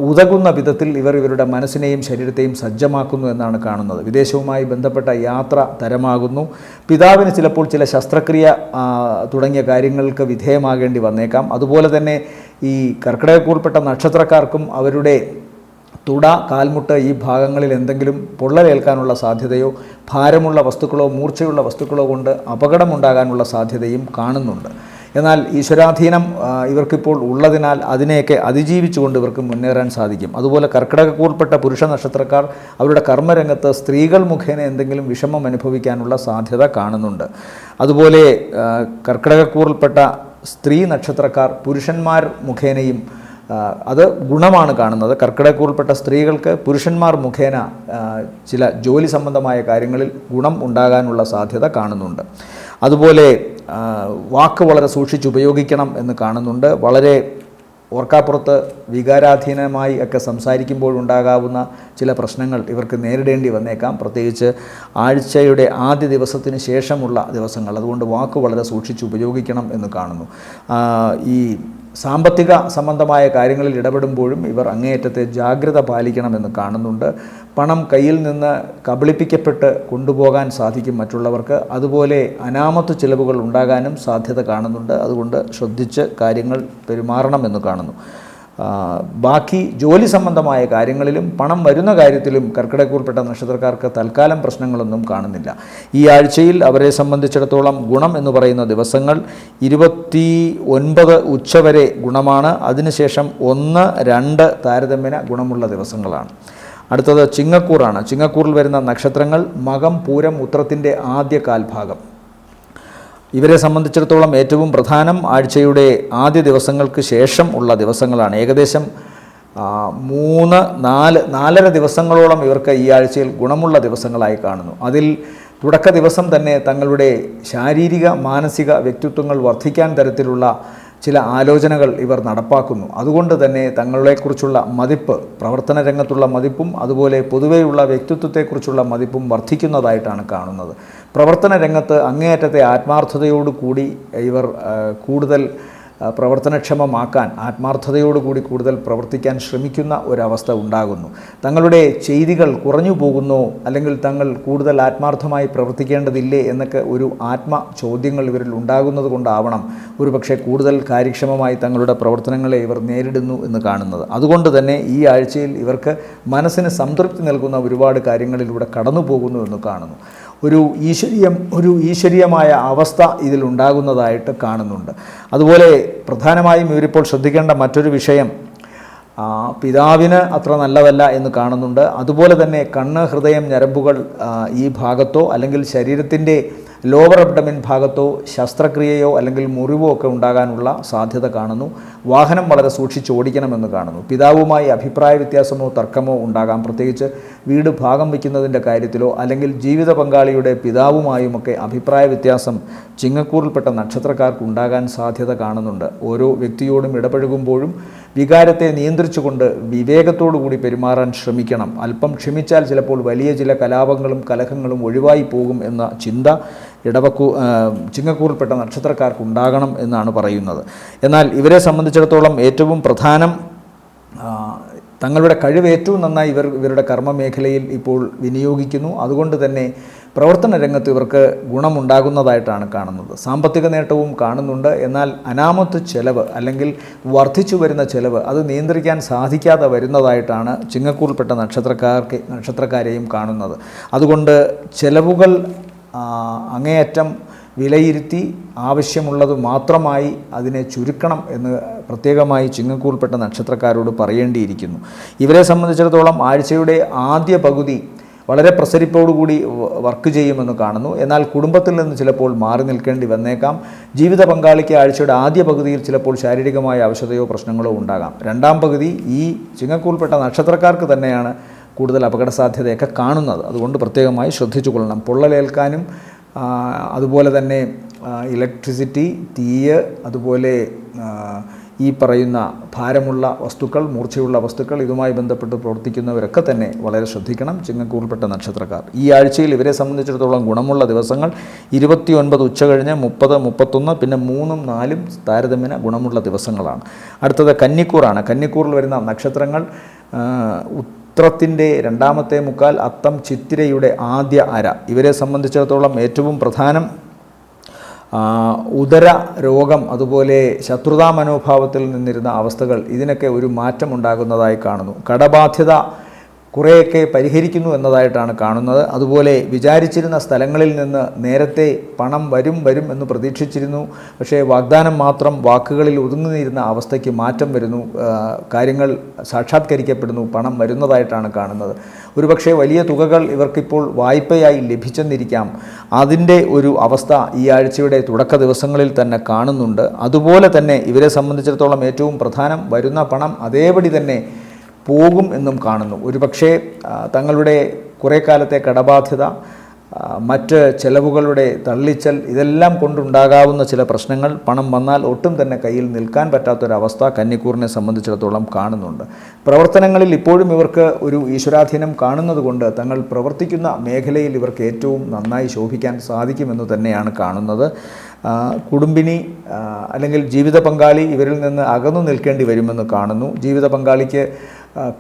ഉതകുന്ന വിധത്തിൽ ഇവരുടെ മനസ്സിനെയും ശരീരത്തെയും സജ്ജമാക്കുന്നു എന്നാണ് കാണുന്നത്. വിദേശവുമായി ബന്ധപ്പെട്ട യാത്ര തരമാകുന്നു. പിതാവിന് ചിലപ്പോൾ ചില ശസ്ത്രക്രിയ തുടങ്ങിയ കാര്യങ്ങൾക്ക് വിധേയമാകേണ്ടി വന്നേക്കാം. അതുപോലെ തന്നെ ഈ കർക്കിടകക്കൂറിൽപ്പെട്ട നക്ഷത്രക്കാർക്കും അവരുടെ തുട, കാൽമുട്ട് ഈ ഭാഗങ്ങളിൽ എന്തെങ്കിലും പൊള്ളലേൽക്കാനുള്ള സാധ്യതയോ ഭാരമുള്ള വസ്തുക്കളോ മൂർച്ചയുള്ള വസ്തുക്കളോ കൊണ്ട് അപകടമുണ്ടാകാനുള്ള സാധ്യതയും കാണുന്നുണ്ട്. എന്നാൽ ഈശ്വരാധീനം ഇവർക്കിപ്പോൾ ഉള്ളതിനാൽ അതിനെയൊക്കെ അതിജീവിച്ചുകൊണ്ട് ഇവർക്ക് മുന്നേറാൻ സാധിക്കും. അതുപോലെ കർക്കിടകക്കൂറിൽപ്പെട്ട പുരുഷ നക്ഷത്രക്കാർ അവരുടെ കർമ്മരംഗത്ത് സ്ത്രീകൾ മുഖേന എന്തെങ്കിലും വിഷമം അനുഭവിക്കാനുള്ള സാധ്യത കാണുന്നുണ്ട്. അതുപോലെ കർക്കിടകക്കൂറിൽപ്പെട്ട സ്ത്രീ നക്ഷത്രക്കാർ പുരുഷന്മാർ മുഖേനയും അത് ഗുണമാണ് കാണുന്നത്. കർക്കിടകക്കൂറിൽപ്പെട്ട സ്ത്രീകൾക്ക് പുരുഷന്മാർ മുഖേന ചില ജോലി സംബന്ധമായ കാര്യങ്ങളിൽ ഗുണം ഉണ്ടാകാനുള്ള സാധ്യത കാണുന്നുണ്ട്. അതുപോലെ വാക്ക് വളരെ സൂക്ഷിച്ചുപയോഗിക്കണം എന്ന് കാണുന്നുണ്ട്. വളരെ ഓർക്കാപ്പുറത്ത് വികാരാധീനമായി ഒക്കെ സംസാരിക്കുമ്പോഴുണ്ടാകാവുന്ന ചില പ്രശ്നങ്ങൾ ഇവർക്ക് നേരിടേണ്ടി വന്നേക്കാം, പ്രത്യേകിച്ച് ആഴ്ചയുടെ ആദ്യ ദിവസത്തിന് ശേഷമുള്ള ദിവസങ്ങൾ. അതുകൊണ്ട് വാക്ക് വളരെ സൂക്ഷിച്ചുപയോഗിക്കണം എന്ന് കാണുന്നു. ഈ സാമ്പത്തിക സംബന്ധമായ കാര്യങ്ങളിൽ ഇടപെടുമ്പോഴും ഇവർ അങ്ങേയറ്റത്തെ ജാഗ്രത പാലിക്കണമെന്ന് കാണുന്നുണ്ട്. പണം കയ്യിൽ നിന്ന് കബളിപ്പിക്കപ്പെട്ട് കൊണ്ടുപോകാൻ സാധിക്കും മറ്റുള്ളവർക്ക്. അതുപോലെ അനാമത്ത് ചിലവുകൾ ഉണ്ടാകാനും സാധ്യത കാണുന്നുണ്ട്. അതുകൊണ്ട് ശ്രദ്ധിച്ച് കാര്യങ്ങൾ പെരുമാറണമെന്ന് കാണുന്നു. ബാക്കി ജോലി സംബന്ധമായ കാര്യങ്ങളിലും പണം വരുന്ന കാര്യത്തിലും കർക്കിടകക്കൂറിൽപ്പെട്ട നക്ഷത്രക്കാർക്ക് തൽക്കാലം പ്രശ്നങ്ങളൊന്നും കാണുന്നില്ല. ഈ ആഴ്ചയിൽ അവരെ സംബന്ധിച്ചിടത്തോളം ഗുണം എന്ന് പറയുന്ന ദിവസങ്ങൾ 29 ഉച്ചവരെ ഗുണമാണ്. അതിനുശേഷം 1-2 താരതമ്യേന ഗുണമുള്ള ദിവസങ്ങളാണ്. അടുത്തത് ചിങ്ങക്കൂറാണ്. ചിങ്ങക്കൂറിൽ വരുന്ന നക്ഷത്രങ്ങൾ മകം, പൂരം, ഉത്രത്തിൻ്റെ ആദ്യ കാൽഭാഗം. ഇവരെ സംബന്ധിച്ചിടത്തോളം ഏറ്റവും പ്രധാനം ആഴ്ചയുടെ ആദ്യ ദിവസങ്ങൾക്ക് ശേഷം ഉള്ള ദിവസങ്ങളാണ്. ഏകദേശം 3-4 ദിവസങ്ങളോളം ഇവർക്ക് ഈ ആഴ്ചയിൽ ഗുണമുള്ള ദിവസങ്ങളായി കാണുന്നു. അതിൽ തുടക്ക ദിവസം തന്നെ തങ്ങളുടെ ശാരീരിക, മാനസിക വ്യക്തിത്വങ്ങൾ വർദ്ധിക്കാൻ തരത്തിലുള്ള ചില ആലോചനകൾ ഇവർ നടപ്പാക്കുന്നു. അതുകൊണ്ട് തന്നെ തങ്ങളെക്കുറിച്ചുള്ള മതിപ്പ്, പ്രവർത്തന രംഗത്തുള്ള മതിപ്പും അതുപോലെ പൊതുവെയുള്ള വ്യക്തിത്വത്തെക്കുറിച്ചുള്ള മതിപ്പും വർദ്ധിക്കുന്നതായിട്ടാണ് കാണുന്നത്. പ്രവർത്തന രംഗത്ത് അങ്ങേയറ്റത്തെ ആത്മാർത്ഥതയോടുകൂടി ഇവർ കൂടുതൽ പ്രവർത്തനക്ഷമമാക്കാൻ ആത്മാർത്ഥതയോടുകൂടി കൂടുതൽ പ്രവർത്തിക്കാൻ ശ്രമിക്കുന്ന ഒരവസ്ഥ ഉണ്ടാകുന്നു. തങ്ങളുടെ ചെയ്തികൾ കുറഞ്ഞു പോകുന്നോ അല്ലെങ്കിൽ തങ്ങൾ കൂടുതൽ ആത്മാർത്ഥമായി പ്രവർത്തിക്കേണ്ടതില്ലേ എന്നൊക്കെ ഒരു ചോദ്യങ്ങൾ ഇവരിൽ ഉണ്ടാകുന്നത് കൊണ്ടാവണം ഒരുപക്ഷെ കൂടുതൽ കാര്യക്ഷമമായി തങ്ങളുടെ പ്രവർത്തനങ്ങളെ ഇവർ നേരിടുന്നു എന്ന് കാണുന്നത്. അതുകൊണ്ട് തന്നെ ഈ ആഴ്ചയിൽ ഇവർക്ക് മനസ്സിന് സംതൃപ്തി നൽകുന്ന ഒരുപാട് കാര്യങ്ങളിലൂടെ കടന്നു പോകുന്നു എന്ന് കാണുന്നു. ഒരു ഈശ്വരീയമായ അവസ്ഥ ഇതിലുണ്ടാകുന്നതായിട്ട് കാണുന്നുണ്ട്. അതുപോലെ പ്രധാനമായും ഇവരിപ്പോൾ ശ്രദ്ധിക്കേണ്ട മറ്റൊരു വിഷയം പിതാവിന് അത്ര നല്ലതല്ല എന്ന് കാണുന്നുണ്ട്. അതുപോലെ തന്നെ കണ്ണ്, ഹൃദയം, ഞരമ്പുകൾ ഈ ഭാഗത്തോ അല്ലെങ്കിൽ ശരീരത്തിൻ്റെ ലോവർ അബ്ഡമിൻ ഭാഗത്തോ ശസ്ത്രക്രിയയോ അല്ലെങ്കിൽ മുറിവോ ഒക്കെ ഉണ്ടാകാനുള്ള സാധ്യത കാണുന്നു. വാഹനം വളരെ സൂക്ഷിച്ച് ഓടിക്കണമെന്ന് കാണുന്നു. പിതാവുമായി അഭിപ്രായ വ്യത്യാസമോ തർക്കമോ ഉണ്ടാകാം, പ്രത്യേകിച്ച് വീട് ഭാഗം വയ്ക്കുന്നതിൻ്റെ കാര്യത്തിലോ അല്ലെങ്കിൽ ജീവിത പങ്കാളിയുടെ പിതാവുമായുമൊക്കെ അഭിപ്രായ വ്യത്യാസം ചിങ്ങക്കൂറിൽപ്പെട്ട നക്ഷത്രക്കാർക്ക് ഉണ്ടാകാൻ സാധ്യത കാണുന്നുണ്ട്. ഓരോ വ്യക്തിയോടും ഇടപഴകുമ്പോഴും വികാരത്തെ നിയന്ത്രിച്ചുകൊണ്ട് വിവേകത്തോടു കൂടി പെരുമാറാൻ ശ്രമിക്കണം. അല്പം ക്ഷമിച്ചാൽ ചിലപ്പോൾ വലിയ ചില കലാപങ്ങളും കലഹങ്ങളും ഒഴിവായി പോകും എന്ന ചിന്ത ചിങ്ങക്കൂറിൽപ്പെട്ട നക്ഷത്രക്കാർക്ക് ഉണ്ടാകണം എന്നാണ് പറയുന്നത്. എന്നാൽ ഇവരെ സംബന്ധിച്ചിടത്തോളം ഏറ്റവും പ്രധാനം തങ്ങളുടെ കഴിവ് ഏറ്റവും നന്നായി ഇവരുടെ കർമ്മമേഖലയിൽ ഇപ്പോൾ വിനിയോഗിക്കുന്നു. അതുകൊണ്ട് തന്നെ പ്രവർത്തന രംഗത്ത് ഇവർക്ക് ഗുണമുണ്ടാകുന്നതായിട്ടാണ് കാണുന്നത്. സാമ്പത്തിക നേട്ടവും കാണുന്നുണ്ട്. എന്നാൽ അനാമത്ത് ചെലവ് അല്ലെങ്കിൽ വർദ്ധിച്ചു വരുന്ന ചെലവ് അത് നിയന്ത്രിക്കാൻ സാധിക്കാതെ വരുന്നതായിട്ടാണ് ചിങ്ങക്കൂറിൽപ്പെട്ട നക്ഷത്രക്കാരെയും കാണുന്നത്. അതുകൊണ്ട് ചെലവുകൾ അങ്ങേയറ്റം വിലയിരുത്തി ആവശ്യമുള്ളത് മാത്രമായി അതിനെ ചുരുക്കണം എന്ന് പ്രത്യേകമായി ചിങ്ങക്കൂറിൽപ്പെട്ട നക്ഷത്രക്കാരോട് പറയേണ്ടിയിരിക്കുന്നു. ഇവരെ സംബന്ധിച്ചിടത്തോളം ആഴ്ചയുടെ ആദ്യ പകുതി വളരെ പ്രസരിപ്പോടുകൂടി വർക്ക് ചെയ്യുമെന്ന് കാണുന്നു. എന്നാൽ കുടുംബത്തിൽ നിന്ന് ചിലപ്പോൾ മാറി നിൽക്കേണ്ടി വന്നേക്കാം. ജീവിത പങ്കാളിക്ക് ആഴ്ചയുടെ ആദ്യ പകുതിയിൽ ചിലപ്പോൾ ശാരീരികമായ അവശതയോ പ്രശ്നങ്ങളോ ഉണ്ടാകാം. രണ്ടാം പകുതി ഈ ചിങ്ങക്കൂറിൽപ്പെട്ട നക്ഷത്രക്കാർക്ക് തന്നെയാണ് കൂടുതൽ അപകട സാധ്യതയൊക്കെ കാണുന്നത്. അതുകൊണ്ട് പ്രത്യേകമായി ശ്രദ്ധിച്ചു കൊള്ളണം. പൊള്ളലേൽക്കാനും അതുപോലെ തന്നെ ഇലക്ട്രിസിറ്റി, തീയ്, അതുപോലെ ഈ പറയുന്ന ഭാരമുള്ള വസ്തുക്കൾ, മൂർച്ചയുള്ള വസ്തുക്കൾ, ഇതുമായി ബന്ധപ്പെട്ട് പ്രവർത്തിക്കുന്നവരൊക്കെ തന്നെ വളരെ ശ്രദ്ധിക്കണം ചിങ്ങക്കൂറിൽപ്പെട്ട നക്ഷത്രക്കാർ. ഈ ആഴ്ചയിൽ ഇവരെ സംബന്ധിച്ചിടത്തോളം ഗുണമുള്ള ദിവസങ്ങൾ 29 ഉച്ചകഴിഞ്ഞ് 30, 31, പിന്നെ 3ഉം 4ഉം താരതമ്യേന ഗുണമുള്ള ദിവസങ്ങളാണ്. അടുത്തത് കന്നിക്കൂറാണ്. കന്നിക്കൂറിൽ വരുന്ന നക്ഷത്രങ്ങൾ ഉത്രത്തിൻ്റെ രണ്ടാമത്തെ മുക്കാൽ, അത്തം, ചിത്തിരയുടെ ആദ്യ അര. ഇവരെ സംബന്ധിച്ചിടത്തോളം ഏറ്റവും പ്രധാനം ഉദര രോഗം, അതുപോലെ ശത്രുതാ മനോഭാവത്തിൽ നിന്നിരുന്ന അവസ്ഥകൾ, ഇതിനൊക്കെ ഒരു മാറ്റം ഉണ്ടാകുന്നതായി കാണുന്നു. കടബാധ്യത കുറേയൊക്കെ പരിഹരിക്കുന്നു എന്നതായിട്ടാണ് കാണുന്നത്. അതുപോലെ വിചാരിച്ചിരുന്ന സ്ഥലങ്ങളിൽ നിന്ന് നേരത്തെ പണം വരും എന്ന് പ്രതീക്ഷിച്ചിരുന്നു. പക്ഷേ വാഗ്ദാനം മാത്രം വാക്കുകളിൽ ഒതുങ്ങിയിരുന്ന അവസ്ഥയ്ക്ക് മാറ്റം വരുന്നു. കാര്യങ്ങൾ സാക്ഷാത്കരിക്കപ്പെടുന്നു, പണം വരുന്നതായിട്ടാണ് കാണുന്നത്. ഒരുപക്ഷെ വലിയ തുകകൾ ഇവർക്കിപ്പോൾ വായ്പയായി ലഭിച്ചെന്നിരിക്കാം. അതിൻ്റെ ഒരു അവസ്ഥ ഈ ആഴ്ചയുടെ തുടക്ക ദിവസങ്ങളിൽ തന്നെ കാണുന്നുണ്ട്. അതുപോലെ തന്നെ ഇവരെ സംബന്ധിച്ചിടത്തോളം ഏറ്റവും പ്രധാനം വരുന്ന പണം അതേപടി തന്നെ പോകും എന്നും കാണുന്നു. ഒരുപക്ഷെ തങ്ങളുടെ കുറേ കാലത്തെ കടബാധ്യത, മറ്റ് ചെലവുകളുടെ തള്ളിച്ചൽ, ഇതെല്ലാം കൊണ്ടുണ്ടാകാവുന്ന ചില പ്രശ്നങ്ങൾ പണം വന്നാൽ ഒട്ടും തന്നെ കയ്യിൽ നിൽക്കാൻ പറ്റാത്തൊരവസ്ഥ കന്നിക്കൂറിനെ സംബന്ധിച്ചിടത്തോളം കാണുന്നുണ്ട്. പ്രവർത്തനങ്ങളിൽ ഇപ്പോഴും ഇവർക്ക് ഒരു ഈശ്വരാധീനം കാണുന്നതുകൊണ്ട് തങ്ങൾ പ്രവർത്തിക്കുന്ന മേഖലയിൽ ഇവർക്ക് ഏറ്റവും നന്നായി ശോഭിക്കാൻ സാധിക്കുമെന്ന് തന്നെയാണ് കാണുന്നത്. കുടുംബിനി അല്ലെങ്കിൽ ജീവിത പങ്കാളി ഇവരിൽ നിന്ന് അകന്നു നിൽക്കേണ്ടി വരുമെന്ന് കാണുന്നു. ജീവിത പങ്കാളിക്ക്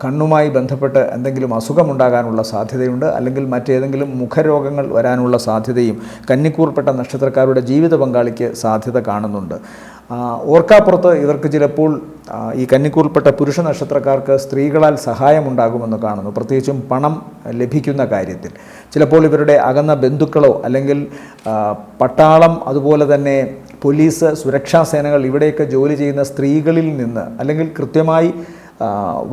കണ്ണുമായി ബന്ധപ്പെട്ട് എന്തെങ്കിലും അസുഖമുണ്ടാകാനുള്ള സാധ്യതയുണ്ട്, അല്ലെങ്കിൽ മറ്റേതെങ്കിലും മുഖരോഗങ്ങൾ വരാനുള്ള സാധ്യതയും കന്നിക്കൂറിൽപ്പെട്ട നക്ഷത്രക്കാരുടെ ജീവിത പങ്കാളിക്ക് സാധ്യത കാണുന്നുണ്ട്. ഓർക്കാപ്പുറത്ത് ഇവർക്ക് ചിലപ്പോൾ ഈ കന്നിക്കൂറിൽപ്പെട്ട പുരുഷ നക്ഷത്രക്കാർക്ക് സ്ത്രീകളാൽ സഹായമുണ്ടാകുമെന്ന് കാണുന്നു. പ്രത്യേകിച്ചും പണം ലഭിക്കുന്ന കാര്യത്തിൽ ചിലപ്പോൾ ഇവരുടെ അകന്ന ബന്ധുക്കളോ അല്ലെങ്കിൽ പട്ടാളം, അതുപോലെ തന്നെ പോലീസ്, സുരക്ഷാ സേനകൾ, ഇവിടെയൊക്കെ ജോലി ചെയ്യുന്ന സ്ത്രീകളിൽ നിന്ന് അല്ലെങ്കിൽ കൃത്യമായി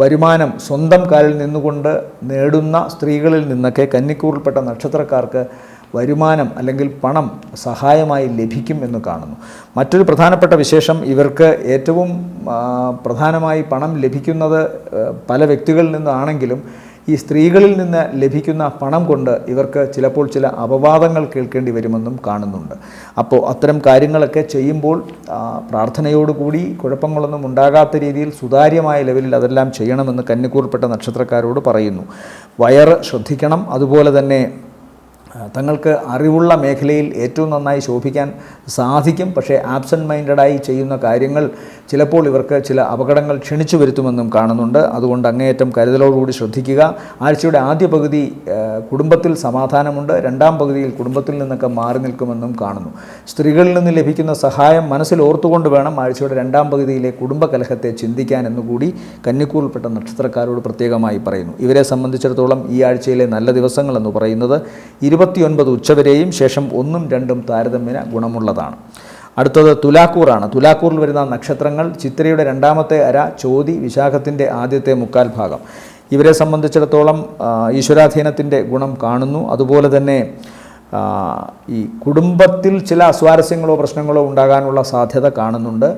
വരുമാനം സ്വന്തം കാലിൽ നിന്നുകൊണ്ട് നേടുന്ന സ്ത്രീകളിൽ നിന്നൊക്കെ കന്നിക്കൂറിൽപ്പെട്ട നക്ഷത്രക്കാർക്ക് വരുമാനം അല്ലെങ്കിൽ പണം സഹായമായി ലഭിക്കും എന്ന് കാണുന്നു. മറ്റൊരു പ്രധാനപ്പെട്ട വിശേഷം, ഇവർക്ക് ഏറ്റവും പ്രധാനമായി പണം ലഭിക്കുന്നത് പല വ്യക്തികളിൽ നിന്നാണെങ്കിലും ഈ സ്ത്രീകളിൽ നിന്ന് ലഭിക്കുന്ന പണം കൊണ്ട് ഇവർക്ക് ചിലപ്പോൾ ചില അപവാദങ്ങൾ കേൾക്കേണ്ടി വരുമെന്നും കാണുന്നുണ്ട്. അപ്പോൾ അത്തരം കാര്യങ്ങളൊക്കെ ചെയ്യുമ്പോൾ പ്രാർത്ഥനയോടുകൂടി കുഴപ്പങ്ങളൊന്നും ഉണ്ടാകാത്ത രീതിയിൽ സുതാര്യമായ ലെവലിൽ അതെല്ലാം ചെയ്യണമെന്ന് കന്നിക്കൂറിൽപ്പെട്ട നക്ഷത്രക്കാരോട് പറയുന്നു. വയറ് ശ്രദ്ധിക്കണം. അതുപോലെ തന്നെ തങ്ങൾക്ക് അറിവുള്ള മേഖലയിൽ ഏറ്റവും നന്നായി ശോഭിക്കാൻ സാധിക്കും. പക്ഷേ ആബ്സെൻറ്റ് മൈൻഡഡായി ചെയ്യുന്ന കാര്യങ്ങൾ ചിലപ്പോൾ ഇവർക്ക് ചില അപകടങ്ങൾ ക്ഷണിച്ചു വരുത്തുമെന്നും കാണുന്നുണ്ട്. അതുകൊണ്ട് അങ്ങേയറ്റം കരുതലോടുകൂടി ശ്രദ്ധിക്കുക. ആഴ്ചയുടെ ആദ്യ പകുതി കുടുംബത്തിൽ സമാധാനമുണ്ട്, രണ്ടാം പകുതിയിൽ കുടുംബത്തിൽ നിന്നൊക്കെ മാറി നിൽക്കുമെന്നും കാണുന്നു. സ്ത്രീകളിൽ നിന്ന് ലഭിക്കുന്ന സഹായം മനസ്സിൽ ഓർത്തുകൊണ്ട് വേണം ആഴ്ചയുടെ രണ്ടാം പകുതിയിലെ കുടുംബകലഹത്തെ ചിന്തിക്കാൻ എന്നുകൂടി കന്നിക്കൂറിൽപ്പെട്ട നക്ഷത്രക്കാരോട് പ്രത്യേകമായി പറയുന്നു. ഇവരെ സംബന്ധിച്ചിടത്തോളം ഈ ആഴ്ചയിലെ നല്ല ദിവസങ്ങളെന്ന് പറയുന്നത് 29 ഉച്ചവരെയും ശേഷം 1ഉം 2ഉം താരതമ്യേന ഗുണമുള്ളതാണ്. അടുത്തത് തുലാക്കൂറാണ്. തുലാക്കൂറിൽ വരുന്ന നക്ഷത്രങ്ങൾ ചിത്രയുടെ രണ്ടാമത്തെ അര, ചോതി, വിശാഖത്തിൻ്റെ ആദ്യത്തെ മുക്കാൽ ഭാഗം. ഇവരെ സംബന്ധിച്ചിടത്തോളം ഈശ്വരാധീനത്തിൻ്റെ ഗുണം കാണുന്നു. അതുപോലെ തന്നെ ഈ കുടുംബത്തിൽ ചില അസ്വാരസ്യങ്ങളോ പ്രശ്നങ്ങളോ ഉണ്ടാകാനുള്ള സാധ്യത കാണുന്നുണ്ട്.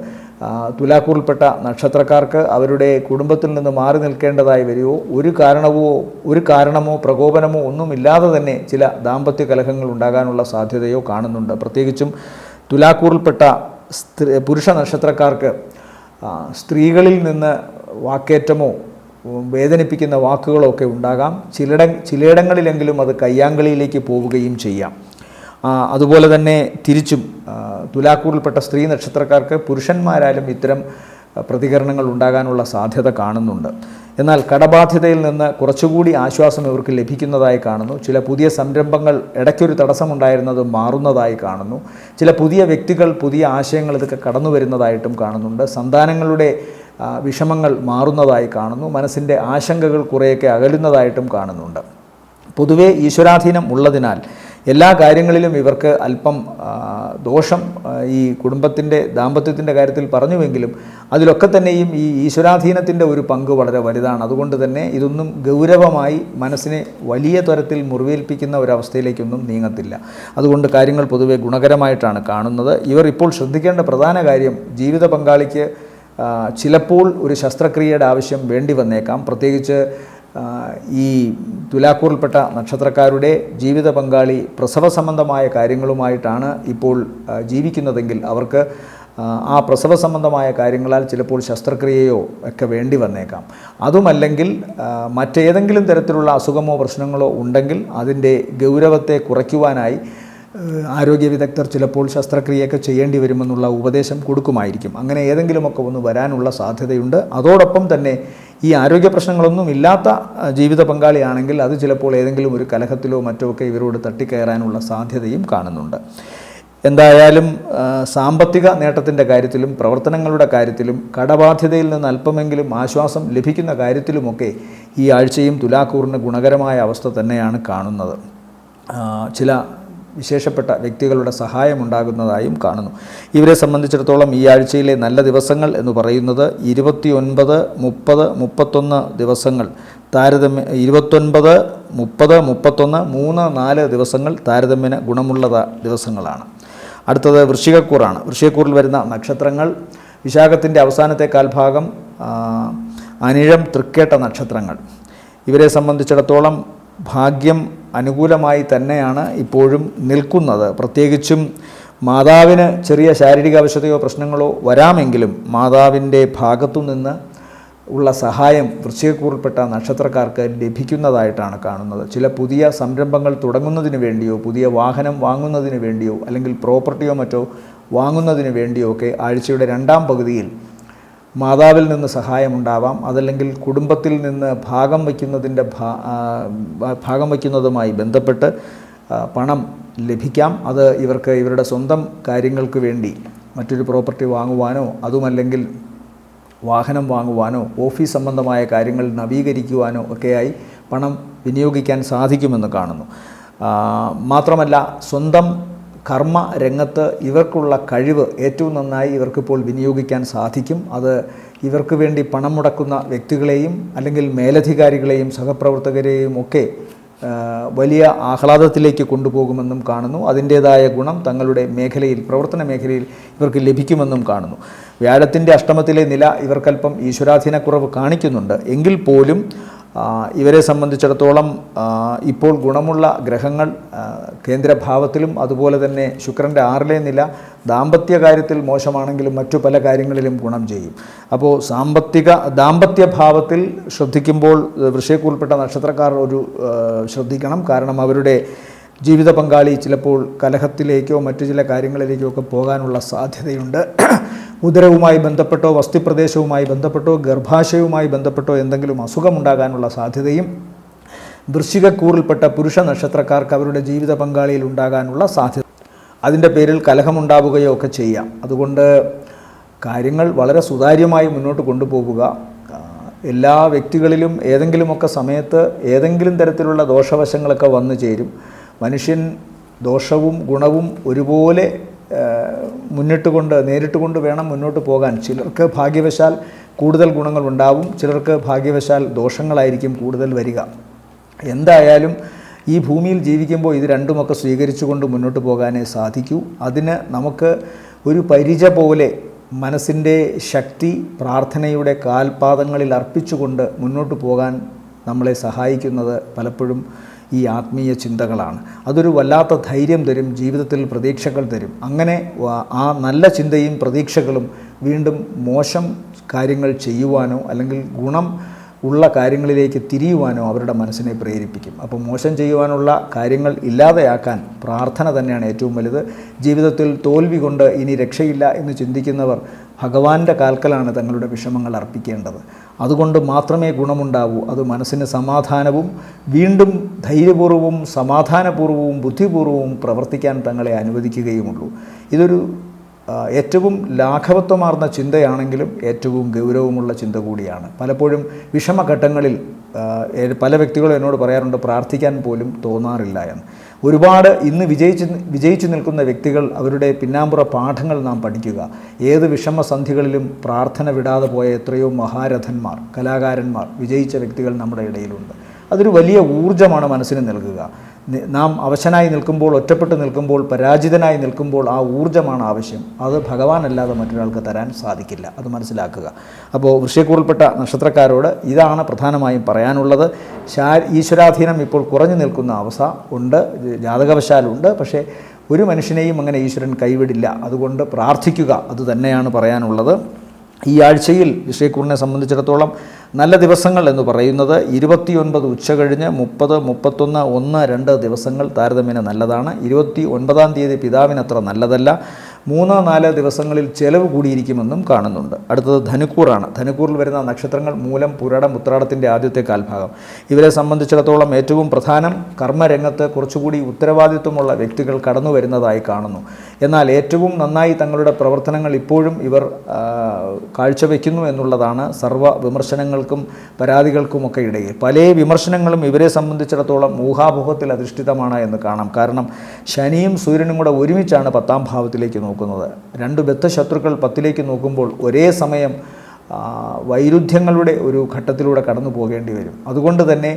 തുലാക്കൂറിൽപ്പെട്ട നക്ഷത്രക്കാർക്ക് അവരുടെ കുടുംബത്തിൽ നിന്ന് മാറി നിൽക്കേണ്ടതായി വരികയോ ഒരു കാരണമോ പ്രകോപനമോ ഒന്നുമില്ലാതെ തന്നെ ചില ദാമ്പത്യ കലഹങ്ങൾ ഉണ്ടാകാനുള്ള സാധ്യതയോ കാണുന്നുണ്ട്. പ്രത്യേകിച്ചും തുലാക്കൂറിൽപ്പെട്ട പുരുഷ നക്ഷത്രക്കാർക്ക് സ്ത്രീകളിൽ നിന്ന് വാക്കേറ്റമോ വേദനിപ്പിക്കുന്ന വാക്കുകളോ ഒക്കെ ഉണ്ടാകാം. ചിലയിടങ്ങളിലെങ്കിലും അത് കയ്യാങ്കളിയിലേക്ക് പോവുകയും ചെയ്യാം. അതുപോലെ തന്നെ തിരിച്ചും തുലാക്കൂറിൽപ്പെട്ട സ്ത്രീ നക്ഷത്രക്കാർക്ക് പുരുഷന്മാരാലും ഇത്തരം പ്രതികരണങ്ങൾ ഉണ്ടാകാനുള്ള സാധ്യത കാണുന്നുണ്ട്. എന്നാൽ കടബാധ്യതയിൽ നിന്ന് കുറച്ചുകൂടി ആശ്വാസം ഇവർക്ക് ലഭിക്കുന്നതായി കാണുന്നു. ചില പുതിയ സംരംഭങ്ങൾ ഇടയ്ക്കൊരു തടസ്സമുണ്ടായിരുന്നത് മാറുന്നതായി കാണുന്നു. ചില പുതിയ വ്യക്തികൾ, പുതിയ ആശയങ്ങൾ ഇതൊക്കെ കടന്നു വരുന്നതായിട്ടും കാണുന്നുണ്ട്. സന്താനങ്ങളുടെ വിഷമങ്ങൾ മാറുന്നതായി കാണുന്നു. മനസ്സിൻ്റെ ആശങ്കകൾ കുറേയൊക്കെ അകലുന്നതായിട്ടും കാണുന്നുണ്ട്. പൊതുവേ ഈശ്വരാധീനം ഉള്ളതിനാൽ എല്ലാ കാര്യങ്ങളിലും ഇവർക്ക് അല്പം ദോഷം ഈ കുടുംബത്തിൻ്റെ ദാമ്പത്യത്തിൻ്റെ കാര്യത്തിൽ പറഞ്ഞുവെങ്കിലും അതിലൊക്കെ തന്നെയും ഈ ഈശ്വരാധീനത്തിൻ്റെ ഒരു പങ്ക് വളരെ വലുതാണ്. അതുകൊണ്ട് തന്നെ ഇതൊന്നും ഗൗരവമായി മനസ്സിനെ വലിയ തരത്തിൽ മുറിവേൽപ്പിക്കുന്ന ഒരവസ്ഥയിലേക്കൊന്നും നീങ്ങത്തില്ല. അതുകൊണ്ട് കാര്യങ്ങൾ പൊതുവെ ഗുണകരമായിട്ടാണ് കാണുന്നത്. ഇവർ ഇപ്പോൾ ശ്രദ്ധിക്കേണ്ട പ്രധാന കാര്യം, ജീവിത പങ്കാളിക്ക് ചിലപ്പോൾ ഒരു ശസ്ത്രക്രിയയുടെ ആവശ്യം വേണ്ടി വന്നേക്കാം. പ്രത്യേകിച്ച് ഈ തുലാക്കൂറിൽപ്പെട്ട നക്ഷത്രക്കാരുടെ ജീവിത പങ്കാളി പ്രസവ സംബന്ധമായ കാര്യങ്ങളുമായിട്ടാണ് ഇപ്പോൾ ജീവിക്കുന്നതെങ്കിൽ അവർക്ക് ആ പ്രസവ സംബന്ധമായ കാര്യങ്ങളാൽ ചിലപ്പോൾ ശസ്ത്രക്രിയയോ ഒക്കെ വേണ്ടി വന്നേക്കാം. അതുമല്ലെങ്കിൽ മറ്റേതെങ്കിലും തരത്തിലുള്ള അസുഖമോ പ്രശ്നങ്ങളോ ഉണ്ടെങ്കിൽ അതിൻ്റെ ഗൗരവത്തെ കുറയ്ക്കുവാനായി ആരോഗ്യ വിദഗ്ധർ ചിലപ്പോൾ ശസ്ത്രക്രിയയൊക്കെ ചെയ്യേണ്ടി വരുമെന്നുള്ള ഉപദേശം കൊടുക്കുമായിരിക്കും. അങ്ങനെ ഏതെങ്കിലുമൊക്കെ ഒന്ന് വരാനുള്ള സാധ്യതയുണ്ട്. അതോടൊപ്പം തന്നെ ഈ ആരോഗ്യ പ്രശ്നങ്ങളൊന്നും ഇല്ലാത്ത ജീവിത പങ്കാളിയാണെങ്കിൽ അത് ചിലപ്പോൾ ഏതെങ്കിലും ഒരു കലഹത്തിലോ മറ്റോ ഒക്കെ ഇവരോട് തട്ടിക്കയറാനുള്ള സാധ്യതയും കാണുന്നുണ്ട്. എന്തായാലും സാമ്പത്തിക നേട്ടത്തിൻ്റെ കാര്യത്തിലും പ്രവർത്തനങ്ങളുടെ കാര്യത്തിലും കടബാധ്യതയിൽ നിന്ന് അല്പമെങ്കിലും ആശ്വാസം ലഭിക്കുന്ന കാര്യത്തിലുമൊക്കെ ഈ ആഴ്ചയും തുലാക്കൂറിന് ഗുണകരമായ അവസ്ഥ തന്നെയാണ് കാണുന്നത്. ചില വിശേഷപ്പെട്ട വ്യക്തികളുടെ സഹായമുണ്ടാകുന്നതായും കാണുന്നു. ഇവരെ സംബന്ധിച്ചിടത്തോളം ഈ ആഴ്ചയിലെ നല്ല ദിവസങ്ങൾ എന്ന് പറയുന്നത് 29, 30, 31 ദിവസങ്ങൾ താരതമ്യ 29, 30, 31, 3, 4 ദിവസങ്ങൾ താരതമ്യേന ഗുണമുള്ള ദിവസങ്ങളാണ്. അടുത്തത് വൃശ്ചികക്കൂറാണ്. വൃശ്ചികക്കൂറിൽ വരുന്ന നക്ഷത്രങ്ങൾ വിശാഖത്തിൻ്റെ അവസാനത്തെ കാൽഭാഗം, അനിഴം, തൃക്കേട്ട നക്ഷത്രങ്ങൾ. ഇവരെ സംബന്ധിച്ചിടത്തോളം ഭാഗ്യം അനുകൂലമായി തന്നെയാണ് ഇപ്പോഴും നിൽക്കുന്നത്. പ്രത്യേകിച്ചും മാതാവിന് ചെറിയ ശാരീരിക അവശതയോ പ്രശ്നങ്ങളോ വരാമെങ്കിലും മാതാവിൻ്റെ ഭാഗത്തു നിന്ന് ഉള്ള സഹായം വൃശ്ചികക്കൂറിൽപ്പെട്ട നക്ഷത്രക്കാർക്ക് ലഭിക്കുന്നതായിട്ടാണ് കാണുന്നത്. ചില പുതിയ സംരംഭങ്ങൾ തുടങ്ങുന്നതിന് വേണ്ടിയോ പുതിയ വാഹനം വാങ്ങുന്നതിന് വേണ്ടിയോ അല്ലെങ്കിൽ പ്രോപ്പർട്ടിയോ മറ്റോ വാങ്ങുന്നതിന് വേണ്ടിയോ ഒക്കെ ആഴ്ചയുടെ രണ്ടാം പകുതിയിൽ മാതാവിൽ നിന്ന് സഹായമുണ്ടാവാം. അതല്ലെങ്കിൽ കുടുംബത്തിൽ നിന്ന് ഭാഗം വയ്ക്കുന്നതുമായി ബന്ധപ്പെട്ട് പണം ലഭിക്കാം. അത് ഇവർക്ക് ഇവരുടെ സ്വന്തം കാര്യങ്ങൾക്ക് വേണ്ടി മറ്റൊരു പ്രോപ്പർട്ടി വാങ്ങുവാനോ അതുമല്ലെങ്കിൽ വാഹനം വാങ്ങുവാനോ ഓഫീസ് സംബന്ധമായ കാര്യങ്ങൾ നവീകരിക്കുവാനോ ഒക്കെയായി പണം വിനിയോഗിക്കാൻ സാധിക്കുമെന്ന് കാണുന്നു. മാത്രമല്ല സ്വന്തം കർമ്മ രംഗത്ത് ഇവർക്കുള്ള കഴിവ് ഏറ്റവും നന്നായി ഇവർക്കിപ്പോൾ വിനിയോഗിക്കാൻ സാധിക്കും. അത് ഇവർക്ക് വേണ്ടി പണം മുടക്കുന്ന വ്യക്തികളെയും അല്ലെങ്കിൽ മേലധികാരികളെയും സഹപ്രവർത്തകരെയും ഒക്കെ വലിയ ആഹ്ലാദത്തിലേക്ക് കൊണ്ടുപോകുമെന്നും കാണുന്നു. അതിൻ്റേതായ ഗുണം തങ്ങളുടെ മേഖലയിൽ, പ്രവർത്തന മേഖലയിൽ ഇവർക്ക് ലഭിക്കുമെന്നും കാണുന്നു. വ്യാഴത്തിൻ്റെ അഷ്ടമത്തിലെ നില ഇവർക്കല്പം ഈശ്വരാധീനക്കുറവ് കാണിക്കുന്നുണ്ട്. എങ്കിൽ പോലും ഇവരെ സംബന്ധിച്ചിടത്തോളം ഇപ്പോൾ ഗുണമുള്ള ഗ്രഹങ്ങൾ കേന്ദ്രഭാവത്തിലും അതുപോലെ തന്നെ ശുക്രൻ്റെ 6ലെ നില ദാമ്പത്യ കാര്യത്തിൽ മോശമാണെങ്കിലും മറ്റു പല കാര്യങ്ങളിലും ഗുണം ചെയ്യും. അപ്പോൾ ദാമ്പത്യ ഭാവത്തിൽ ശ്രദ്ധിക്കുമ്പോൾ വൃശ്ചികക്കൂറിൽപ്പെട്ട നക്ഷത്രക്കാർ ശ്രദ്ധിക്കണം. കാരണം അവരുടെ ജീവിത പങ്കാളി ചിലപ്പോൾ കലഹത്തിലേക്കോ മറ്റു ചില കാര്യങ്ങളിലേക്കോ ഒക്കെ പോകാനുള്ള സാധ്യതയുണ്ട്. ഉദരവുമായി ബന്ധപ്പെട്ടോ വസ്തിപ്രദേശവുമായി ബന്ധപ്പെട്ടോ ഗർഭാശയവുമായി ബന്ധപ്പെട്ടോ എന്തെങ്കിലും അസുഖമുണ്ടാകാനുള്ള സാധ്യതയും വൃശ്ചികക്കൂറിൽപ്പെട്ട പുരുഷ നക്ഷത്രക്കാർക്ക് അവരുടെ ജീവിത പങ്കാളിയിൽ ഉണ്ടാകാനുള്ള സാധ്യത, അതിൻ്റെ പേരിൽ കലഹമുണ്ടാവുകയോ ഒക്കെ ചെയ്യാം. അതുകൊണ്ട് കാര്യങ്ങൾ വളരെ സുതാര്യമായി മുന്നോട്ട് കൊണ്ടുപോവുക. എല്ലാ വ്യക്തികളിലും ഏതെങ്കിലുമൊക്കെ സമയത്ത് ഏതെങ്കിലും തരത്തിലുള്ള ദോഷവശങ്ങളൊക്കെ വന്നു ചേരും. മനുഷ്യൻ ദോഷവും ഗുണവും ഒരുപോലെ നേരിട്ടുകൊണ്ട് വേണം മുന്നോട്ട് പോകാൻ. ചിലർക്ക് ഭാഗ്യവശാൽ കൂടുതൽ ഗുണങ്ങളുണ്ടാവും, ചിലർക്ക് ഭാഗ്യവശാൽ ദോഷങ്ങളായിരിക്കും കൂടുതൽ വരിക. എന്തായാലും ഈ ഭൂമിയിൽ ജീവിക്കുമ്പോൾ ഇത് രണ്ടുമൊക്കെ സ്വീകരിച്ചുകൊണ്ട് മുന്നോട്ട് പോകാനേ സാധിക്കൂ. അതിന് നമുക്ക് ഒരു പരിച പോലെ മനസ്സിൻ്റെ ശക്തി പ്രാർത്ഥനയുടെ കാൽപാദങ്ങളിൽ അർപ്പിച്ചുകൊണ്ട് മുന്നോട്ട് പോകാൻ നമ്മളെ സഹായിക്കുന്നത് പലപ്പോഴും ഈ ആത്മീയ ചിന്തകളാണ്. അതൊരു വല്ലാത്ത ധൈര്യം തരും, ജീവിതത്തിൽ പ്രതീക്ഷകൾ തരും. അങ്ങനെ ആ നല്ല ചിന്തയും പ്രതീക്ഷകളും വീണ്ടും മോശം കാര്യങ്ങൾ ചെയ്യുവാനോ അല്ലെങ്കിൽ ഗുണം ഉള്ള കാര്യങ്ങളിലേക്ക് തിരിയുവാനോ അവരുടെ മനസ്സിനെ പ്രേരിപ്പിക്കും. അപ്പോൾ മോശം ചെയ്യുവാനുള്ള കാര്യങ്ങൾ ഇല്ലാതെയാക്കാൻ പ്രാർത്ഥന തന്നെയാണ് ഏറ്റവും വലുത്. ജീവിതത്തിൽ തോൽവി കൊണ്ട് ഇനി രക്ഷയില്ല എന്ന് ചിന്തിക്കുന്നവർ ഭഗവാന്റെ കാൽക്കലാണ് തങ്ങളുടെ വിഷമങ്ങൾ അർപ്പിക്കേണ്ടത്. അതുകൊണ്ട് മാത്രമേ ഗുണമുണ്ടാവൂ. അത് മനസ്സിന് സമാധാനവും വീണ്ടും ധൈര്യപൂർവ്വവും സമാധാനപൂർവ്വവും ബുദ്ധിപൂർവ്വവും പ്രവർത്തിക്കാൻ തങ്ങളെ അനുവദിക്കുകയുമുള്ളൂ. ഇതൊരു ഏറ്റവും ലാഘവത്വമാർന്ന ചിന്തയാണെങ്കിലും ഏറ്റവും ഗൗരവമുള്ള ചിന്ത കൂടിയാണ്. പലപ്പോഴും വിഷമഘട്ടങ്ങളിൽ പല വ്യക്തികളും എന്നോട് പറയാറുണ്ട്, പ്രാർത്ഥിക്കാൻ പോലും തോന്നാറില്ല എന്ന്. ഒരുപാട് ഇന്ന് വിജയിച്ചു നിൽക്കുന്ന വ്യക്തികൾ, അവരുടെ പിന്നാമ്പുറ പാഠങ്ങൾ നാം പഠിക്കുക. ഏത് വിഷമസന്ധികളിലും പ്രാർത്ഥന വിടാതെ പോയ എത്രയോ മഹാരഥന്മാർ, കലാകാരന്മാർ, വിജയിച്ച വ്യക്തികൾ നമ്മുടെ ഇടയിലുണ്ട്. അതൊരു വലിയ ഊർജ്ജമാണ് മനസ്സിന് നൽകുക. നാം അവശനായി നിൽക്കുമ്പോൾ, ഒറ്റപ്പെട്ട് നിൽക്കുമ്പോൾ, പരാജിതനായി നിൽക്കുമ്പോൾ ആ ഊർജ്ജമാണ് ആവശ്യം. അത് ഭഗവാനല്ലാതെ മറ്റൊരാൾക്ക് തരാൻ സാധിക്കില്ല. അത് മനസ്സിലാക്കുക. അപ്പോൾ വൃശ്ചികക്കൂറിൽപ്പെട്ട നക്ഷത്രക്കാരോട് ഇതാണ് പ്രധാനമായും പറയാനുള്ളത്. ഈശ്വരാധീനം ഇപ്പോൾ കുറഞ്ഞു നിൽക്കുന്ന അവസ്ഥ ഉണ്ട്, ജാതകവശാലുണ്ട്. പക്ഷേ ഒരു മനുഷ്യനെയും അങ്ങനെ ഈശ്വരൻ കൈവിടില്ല. അതുകൊണ്ട് പ്രാർത്ഥിക്കുക, അത് തന്നെയാണ് പറയാനുള്ളത്. ഈ ആഴ്ചയിൽ വൃശ്ചികക്കൂറിനെ സംബന്ധിച്ചിടത്തോളം നല്ല ദിവസങ്ങൾ എന്ന് പറയുന്നത് 29 ഉച്ചകഴിഞ്ഞ് 30, 31, 1, 2 ദിവസങ്ങൾ താരതമ്യേന നല്ലതാണ്. 29-ാം തീയതി പിതാവിനത്ര നല്ലതല്ല. 3, 4 ദിവസങ്ങളിൽ ചെലവ് കൂടിയിരിക്കുമെന്നും കാണുന്നുണ്ട്. അടുത്തത് ധനുക്കൂറാണ്. ധനുക്കൂറിൽ വരുന്ന നക്ഷത്രങ്ങൾ മൂലം, പുരാടം, ഉത്രാടത്തിൻ്റെ ആദ്യത്തെ കാൽഭാഗം. ഇവരെ സംബന്ധിച്ചിടത്തോളം ഏറ്റവും പ്രധാനം കർമ്മരംഗത്ത് കുറച്ചുകൂടി ഉത്തരവാദിത്വമുള്ള വ്യക്തികൾ കടന്നു വരുന്നതായി കാണുന്നു. എന്നാൽ ഏറ്റവും നന്നായി തങ്ങളുടെ പ്രവർത്തനങ്ങൾ ഇപ്പോഴും ഇവർ കാഴ്ചവെക്കുന്നു എന്നുള്ളതാണ് സർവ്വ വിമർശനങ്ങൾക്കും പരാതികൾക്കുമൊക്കെ ഇടയിൽ. പല വിമർശനങ്ങളും ഇവരെ സംബന്ധിച്ചിടത്തോളം ഊഹാപോഹത്തിൽ അധിഷ്ഠിതമാണ് എന്ന് കാണാം. കാരണം ശനിയും സൂര്യനും കൂടെ ഒരുമിച്ചാണ് 10ാം ഭാവത്തിലേക്ക് നോക്കുന്നത്. 2 ബദ്ധശത്രുക്കൾ 10ലേക്ക് നോക്കുമ്പോൾ ഒരേ സമയം വൈരുദ്ധ്യങ്ങളുടെ ഒരു ഘട്ടത്തിലൂടെ കടന്നു പോകേണ്ടി വരും. അതുകൊണ്ട് തന്നെ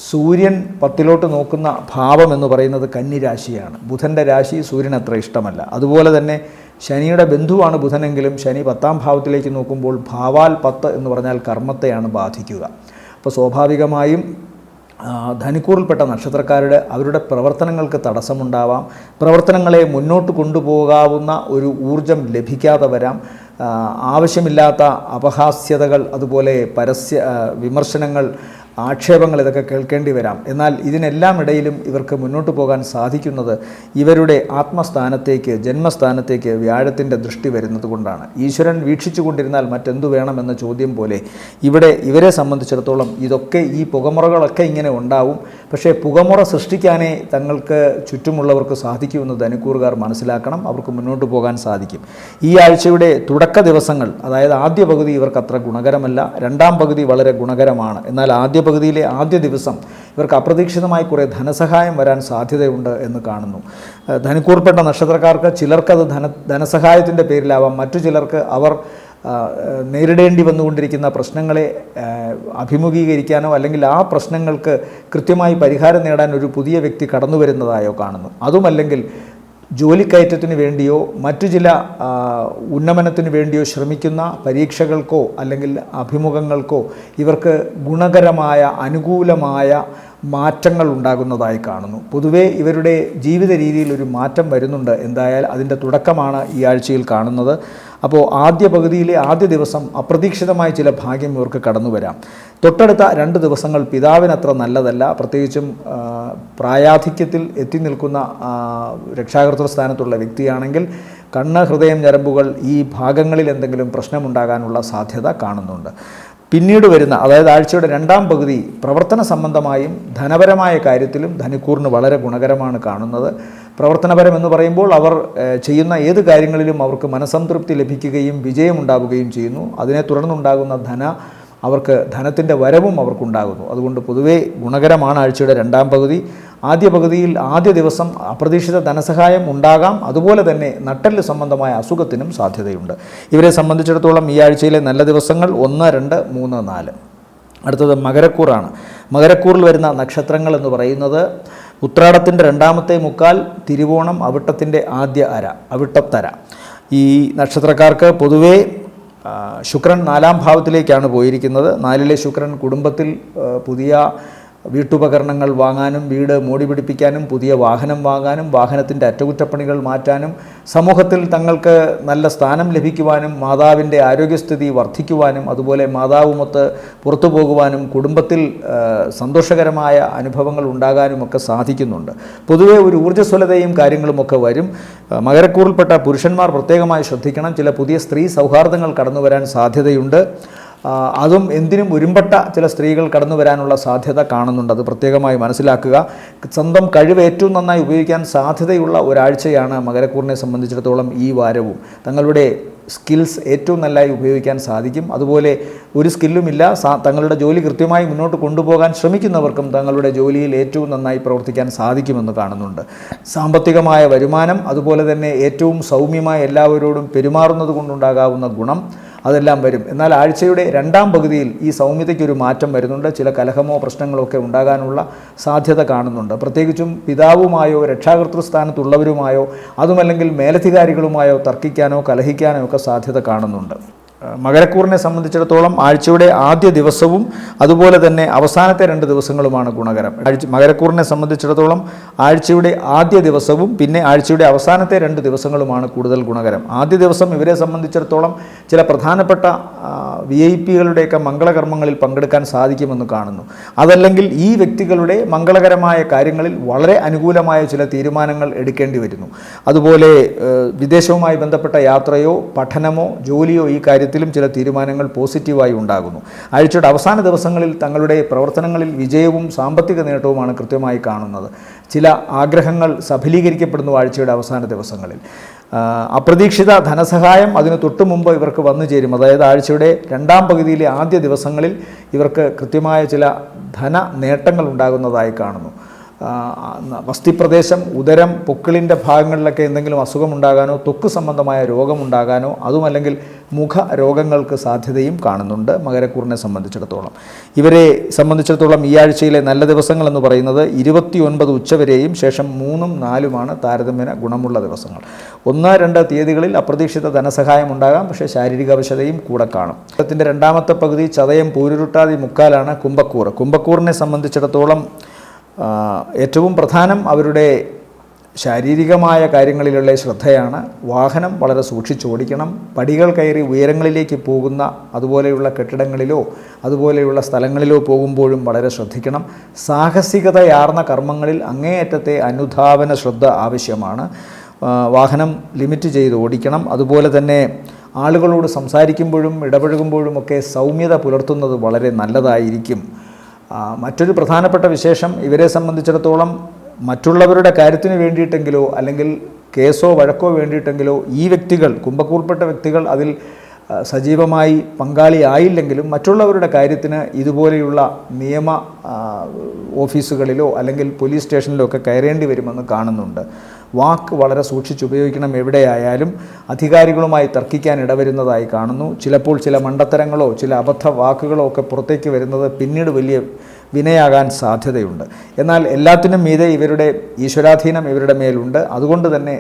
സൂര്യൻ 10ലോട്ട് നോക്കുന്ന ഭാവം എന്ന് പറയുന്നത് കന്നി രാശിയാണ്. ബുധൻ്റെ രാശി സൂര്യൻ അത്ര ഇഷ്ടമല്ല. അതുപോലെ തന്നെ ശനിയുടെ ബന്ധുവാണ് ബുധനെങ്കിലും ശനി 10ാം ഭാവത്തിലേക്ക് നോക്കുമ്പോൾ ഭാവാൽ 10 എന്ന് പറഞ്ഞാൽ കർമ്മത്തെയാണ് ബാധിക്കുക. അപ്പോൾ സ്വാഭാവികമായും ധനുക്കൂറിൽപ്പെട്ട നക്ഷത്രക്കാരുടെ അവരുടെ പ്രവർത്തനങ്ങൾക്ക് തടസ്സമുണ്ടാവാം. പ്രവർത്തനങ്ങളെ മുന്നോട്ട് കൊണ്ടുപോകാവുന്ന ഒരു ഊർജം ലഭിക്കാതെ വരാം. ആവശ്യമില്ലാത്ത അപഹാസ്യതകൾ, അതുപോലെ വിമർശനങ്ങൾ, ആക്ഷേപങ്ങൾ ഇതൊക്കെ കേൾക്കേണ്ടി വരാം. എന്നാൽ ഇതിനെല്ലാം ഇടയിലും ഇവർക്ക് മുന്നോട്ട് പോകാൻ സാധിക്കുന്നത് ഇവരുടെ ആത്മസ്ഥാനത്തേക്ക്, ജന്മസ്ഥാനത്തേക്ക് വ്യാഴത്തിൻ്റെ ദൃഷ്ടി വരുന്നത് കൊണ്ടാണ്. ഈശ്വരൻ വീക്ഷിച്ചു കൊണ്ടിരുന്നാൽ മറ്റെന്തു വേണമെന്ന ചോദ്യം പോലെ ഇവരെ സംബന്ധിച്ചിടത്തോളം ഇതൊക്കെ, ഈ പുകമുറകളൊക്കെ ഇങ്ങനെ ഉണ്ടാവും. പക്ഷേ പുകമുറ സൃഷ്ടിക്കാനേ തങ്ങൾക്ക് ചുറ്റുമുള്ളവർക്ക് സാധിക്കുമെന്ന് ധനുക്കൂറുകാർ മനസ്സിലാക്കണം. അവർക്ക് മുന്നോട്ട് പോകാൻ സാധിക്കും. ഈ ആഴ്ചയുടെ തുടക്ക ദിവസങ്ങൾ, അതായത് ആദ്യ പകുതി ഇവർക്ക് അത്ര ഗുണകരമല്ല. 2ാം പകുതി വളരെ ഗുണകരമാണ്. എന്നാൽ ആദ്യ പകുതിയിലെ ആദ്യ ദിവസം ഇവർക്ക് അപ്രതീക്ഷിതമായി കുറേ ധനസഹായം വരാൻ സാധ്യതയുണ്ട് എന്ന് കാണുന്നു. ധനുക്കൂറിൽപ്പെട്ട നക്ഷത്രക്കാർക്ക് ചിലർക്കത് ധനസഹായത്തിൻ്റെ പേരിലാവാം. മറ്റു ചിലർക്ക് അവർ നേരിടേണ്ടി വന്നുകൊണ്ടിരിക്കുന്ന പ്രശ്നങ്ങളെ അഭിമുഖീകരിക്കാനോ അല്ലെങ്കിൽ ആ പ്രശ്നങ്ങൾക്ക് കൃത്യമായി പരിഹാരം നേടാൻ ഒരു പുതിയ വ്യക്തി കടന്നു വരുന്നതായോ കാണുന്നു. അതുമല്ലെങ്കിൽ ജോലിക്കയറ്റത്തിന് വേണ്ടിയോ മറ്റു ചില ഉന്നമനത്തിന് വേണ്ടിയോ ശ്രമിക്കുന്ന പരീക്ഷകൾക്കോ അല്ലെങ്കിൽ അഭിമുഖങ്ങൾക്കോ ഇവർക്ക് ഗുണകരമായ, അനുകൂലമായ മാറ്റങ്ങൾ ഉണ്ടാകുന്നതായി കാണുന്നു. പൊതുവേ ഇവരുടെ ജീവിത രീതിയിൽ ഒരു മാറ്റം വരുന്നുണ്ട്. എന്തായാലും അതിൻ്റെ തുടക്കമാണ് ഈ ആഴ്ചയിൽ കാണുന്നത്. അപ്പോൾ ആദ്യ പകുതിയിലെ ആദ്യ ദിവസം അപ്രതീക്ഷിതമായ ചില ഭാഗ്യം ഇവർക്ക് കടന്നു വരാം. തൊട്ടടുത്ത 2 ദിവസങ്ങൾ പിതാവിനത്ര നല്ലതല്ല. പ്രത്യേകിച്ചും പ്രായാധിക്യത്തിൽ എത്തി നിൽക്കുന്ന രക്ഷാകർതൃ സ്ഥാനത്തുള്ള വ്യക്തിയാണെങ്കിൽ കണ്ണ്, ഹൃദയം, ഞരമ്പുകൾ ഈ ഭാഗങ്ങളിൽ എന്തെങ്കിലും പ്രശ്നമുണ്ടാകാനുള്ള സാധ്യത കാണുന്നുണ്ട്. പിന്നീട് വരുന്ന, അതായത് ആഴ്ചയുടെ 2ാം പകുതി പ്രവർത്തന സംബന്ധമായും ധനപരമായ കാര്യത്തിലും ധനിക്കൂറിന് വളരെ ഗുണകരമാണ് കാണുന്നത്. പ്രവർത്തനപരം എന്ന് പറയുമ്പോൾ അവർ ചെയ്യുന്ന ഏത് കാര്യങ്ങളിലും അവർക്ക് മനസ്സംതൃപ്തി ലഭിക്കുകയും വിജയമുണ്ടാവുകയും ചെയ്യുന്നു. അതിനെ തുടർന്നുണ്ടാകുന്ന അവർക്ക് ധനത്തിൻ്റെ വരവും അവർക്കുണ്ടാകുന്നു. അതുകൊണ്ട് പൊതുവേ ഗുണകരമാണ് ആഴ്ചയുടെ 2ാം പകുതി. ആദ്യ പകുതിയിൽ ആദ്യ ദിവസം അപ്രതീക്ഷിത ധനസഹായം ഉണ്ടാകാം. അതുപോലെ തന്നെ നട്ടെല്ല് സംബന്ധമായ അസുഖത്തിനും സാധ്യതയുണ്ട്. ഇവരെ സംബന്ധിച്ചിടത്തോളം ഈ ആഴ്ചയിലെ നല്ല ദിവസങ്ങൾ 1, 2, 3, 4. അടുത്തത് മകരക്കൂറാണ്. മകരക്കൂറിൽ വരുന്ന നക്ഷത്രങ്ങൾ എന്ന് പറയുന്നത് ഉത്രാടത്തിൻ്റെ 2ാമത്തെ മുക്കാൽ, തിരുവോണം, അവിട്ടത്തിൻ്റെ ആദ്യ അര, അവിട്ടത്തര. ഈ നക്ഷത്രക്കാർക്ക് പൊതുവേ ശുക്രൻ 4ാം ഭാവത്തിലേക്കാണ് പോയിരിക്കുന്നത്. 4ലെ ശുക്രൻ കുടുംബത്തിൽ പുതിയ വീട്ടുപകരണങ്ങൾ വാങ്ങാനും, വീട് മോടി പിടിപ്പിക്കാനും, പുതിയ വാഹനം വാങ്ങാനും, വാഹനത്തിൻ്റെ അറ്റകുറ്റപ്പണികൾ മാറ്റാനും, സമൂഹത്തിൽ തങ്ങൾക്ക് നല്ല സ്ഥാനം ലഭിക്കുവാനും, മാതാവിൻ്റെ ആരോഗ്യസ്ഥിതി വർദ്ധിക്കുവാനും, അതുപോലെ മാതാവുമൊത്ത് പുറത്തു പോകുവാനും, കുടുംബത്തിൽ സന്തോഷകരമായ അനുഭവങ്ങൾ ഉണ്ടാകാനുമൊക്കെ സാധിക്കുന്നുണ്ട്. പൊതുവെ ഒരു ഊർജ്ജസ്വലതയും കാര്യങ്ങളുമൊക്കെ വരും. മകരക്കൂറിൽപ്പെട്ട പുരുഷന്മാർ പ്രത്യേകമായി ശ്രദ്ധിക്കണം. ചില പുതിയ സ്ത്രീ സൗഹാർദ്ദങ്ങൾ കടന്നു വരാൻ സാധ്യതയുണ്ട്. അതും എന്തിനും ഒരുമ്പെട്ട ചില സ്ത്രീകൾ കടന്നു വരാനുള്ള സാധ്യത കാണുന്നുണ്ട്. അത് പ്രത്യേകമായി മനസ്സിലാക്കുക. സ്വന്തം കഴിവ് ഏറ്റവും നന്നായി ഉപയോഗിക്കാൻ സാധ്യതയുള്ള ഒരാഴ്ചയാണ് മകരക്കൂറിനെ സംബന്ധിച്ചിടത്തോളം ഈ വാരവും. തങ്ങളുടെ സ്കിൽസ് ഏറ്റവും നന്നായി ഉപയോഗിക്കാൻ സാധിക്കും. അതുപോലെ ഒരു സ്കില്ലുമില്ല, തങ്ങളുടെ ജോലി കൃത്യമായി മുന്നോട്ട് കൊണ്ടുപോകാൻ ശ്രമിക്കുന്നവർക്കും തങ്ങളുടെ ജോലിയിൽ ഏറ്റവും നന്നായി പ്രവർത്തിക്കാൻ സാധിക്കുമെന്ന് കാണുന്നുണ്ട്. സാമ്പത്തികമായ വരുമാനം, അതുപോലെ തന്നെ ഏറ്റവും സൗമ്യമായി എല്ലാവരോടും പെരുമാറുന്നത് കൊണ്ടുണ്ടാകാവുന്ന ഗുണം, അതെല്ലാം വരും. എന്നാൽ ആഴ്ചയുടെ 2ാം പകുതിയിൽ ഈ സൗമ്യതയ്ക്കൊരു മാറ്റം വരുന്നുണ്ട്. ചില കലഹമോ പ്രശ്നങ്ങളോ ഒക്കെ ഉണ്ടാകാനുള്ള സാധ്യത കാണുന്നുണ്ട്. പ്രത്യേകിച്ചും പിതാവുമായോ രക്ഷാകർതൃസ്ഥാനത്തുള്ളവരുമായോ അതുമല്ലെങ്കിൽ മേലധികാരികളുമായോ തർക്കിക്കാനോ കലഹിക്കാനോ ഒക്കെ സാധ്യത കാണുന്നുണ്ട്. മകരക്കൂറിനെ സംബന്ധിച്ചിടത്തോളം ആഴ്ചയുടെ ആദ്യ ദിവസവും അതുപോലെ തന്നെ അവസാനത്തെ 2 ദിവസങ്ങളുമാണ് ഗുണകരം. മകരക്കൂറിനെ സംബന്ധിച്ചിടത്തോളം ആഴ്ചയുടെ ആദ്യ ദിവസവും പിന്നെ ആഴ്ചയുടെ അവസാനത്തെ 2 ദിവസങ്ങളുമാണ് കൂടുതൽ ഗുണകരം. ആദ്യ ദിവസം ഇവരെ സംബന്ധിച്ചിടത്തോളം ചില പ്രധാനപ്പെട്ട VIP-കളുടെയൊക്കെ മംഗളകർമ്മങ്ങളിൽ പങ്കെടുക്കാൻ സാധിക്കുമെന്ന് കാണുന്നു. അതല്ലെങ്കിൽ ഈ വ്യക്തികളുടെ മംഗളകരമായ കാര്യങ്ങളിൽ വളരെ അനുകൂലമായ ചില തീരുമാനങ്ങൾ എടുക്കേണ്ടി വരുന്നു. അതുപോലെ വിദേശവുമായി ബന്ധപ്പെട്ട യാത്രയോ പഠനമോ ജോലിയോ ഈ കാര്യത്തിലും ചില തീരുമാനങ്ങൾ പോസിറ്റീവായി ഉണ്ടാകുന്നു. ആഴ്ചയുടെ അവസാന ദിവസങ്ങളിൽ തങ്ങളുടെ പ്രവർത്തനങ്ങളിൽ വിജയവും സാമ്പത്തിക നേട്ടവുമാണ് കൃത്യമായി കാണുന്നത്. ചില ആഗ്രഹങ്ങൾ സഫലീകരിക്കപ്പെടുന്നു ആഴ്ചയുടെ അവസാന ദിവസങ്ങളിൽ. അപ്രതീക്ഷിത ധനസഹായം അതിന് തൊട്ടു മുമ്പ് ഇവർക്ക് വന്നു ചേരും. അതായത് ആഴ്ചയുടെ 2ാം പകുതിയിലെ ആദ്യ ദിവസങ്ങളിൽ ഇവർക്ക് കൃത്യമായ ചില ധന നേട്ടങ്ങൾ ഉണ്ടാകുന്നതായി കാണുന്നു. വസ്തിപ്രദേശം, ഉദരം, പൊക്കിളിൻ്റെ ഭാഗങ്ങളിലൊക്കെ എന്തെങ്കിലും അസുഖമുണ്ടാകാനോ ത്വക്ക് സംബന്ധമായ രോഗമുണ്ടാകാനോ അതുമല്ലെങ്കിൽ മുഖ രോഗങ്ങൾക്ക് സാധ്യതയും കാണുന്നുണ്ട് മകരക്കൂറിനെ സംബന്ധിച്ചിടത്തോളം. ഇവരെ സംബന്ധിച്ചിടത്തോളം ഈ ആഴ്ചയിലെ നല്ല ദിവസങ്ങൾ എന്ന് പറയുന്നത് 29 ഉച്ചവരെയും ശേഷം 3ഉം 4ഉമാണ് താരതമ്യേന ഗുണമുള്ള ദിവസങ്ങൾ. 1, 2 തീയതികളിൽ അപ്രതീക്ഷിത ധനസഹായം ഉണ്ടാകാം, പക്ഷേ ശാരീരിക അവശതയും കൂടെ കാണും. ത്തിൻ്റെ 2ാമത്തെ പകുതി ചതയം, പൂരുരുട്ടാതി, മുക്കാലാണ് കുംഭക്കൂർ. കുംഭക്കൂറിനെ സംബന്ധിച്ചിടത്തോളം ഏറ്റവും പ്രധാനം അവരുടെ ശാരീരികമായ കാര്യങ്ങളിലുള്ള ശ്രദ്ധയാണ്. വാഹനം വളരെ സൂക്ഷിച്ചോടിക്കണം. പടികൾ കയറി ഉയരങ്ങളിലേക്ക് പോകുന്ന അതുപോലെയുള്ള കെട്ടിടങ്ങളിലോ അതുപോലെയുള്ള സ്ഥലങ്ങളിലോ പോകുമ്പോഴും വളരെ ശ്രദ്ധിക്കണം. സാഹസികതയാർന്ന കർമ്മങ്ങളിൽ അങ്ങേയറ്റത്തെ അനുധാവന ശ്രദ്ധ ആവശ്യമാണ്. വാഹനം ലിമിറ്റ് ചെയ്ത് ഓടിക്കണം. അതുപോലെ തന്നെ ആളുകളോട് സംസാരിക്കുമ്പോഴും ഇടപഴകുമ്പോഴുമൊക്കെ സൗമ്യത പുലർത്തുന്നത് വളരെ നല്ലതായിരിക്കും. മറ്റൊരു പ്രധാനപ്പെട്ട വിശേഷം ഇവരെ സംബന്ധിച്ചിടത്തോളം മറ്റുള്ളവരുടെ കാര്യത്തിന് വേണ്ടിയിട്ടെങ്കിലോ അല്ലെങ്കിൽ കേസോ വഴക്കോ വേണ്ടിയിട്ടെങ്കിലോ ഈ വ്യക്തികൾ, കുംഭക്കൂറിൽപ്പെട്ട വ്യക്തികൾ അതിൽ സജീവമായി പങ്കാളിയായില്ലെങ്കിലും മറ്റുള്ളവരുടെ കാര്യത്തിന് ഇതുപോലെയുള്ള നിയമ ഓഫീസുകളിലോ അല്ലെങ്കിൽ പോലീസ് സ്റ്റേഷനിലോ ഒക്കെ കയറേണ്ടി വരുമെന്ന് കാണുന്നുണ്ട്. വാക്ക് വളരെ സൂക്ഷിച്ചുപയോഗിക്കണം. എവിടെയായാലും അധികാരികളുമായി തർക്കിക്കാൻ ഇടവരുന്നതായി കാണുന്നു. ചിലപ്പോൾ ചില മണ്ടത്തരങ്ങളോ ചില അബദ്ധ വാക്കുകളോ ഒക്കെ പുറത്തേക്ക് വരുന്നത് പിന്നീട് വലിയ വിനയാകാൻ സാധ്യതയുണ്ട്. എന്നാൽ എല്ലാത്തിനും മീതെ ഇവരുടെ ഈശ്വരാധീനം ഇവരുടെ മേലുണ്ട്. അതുകൊണ്ട് തന്നെ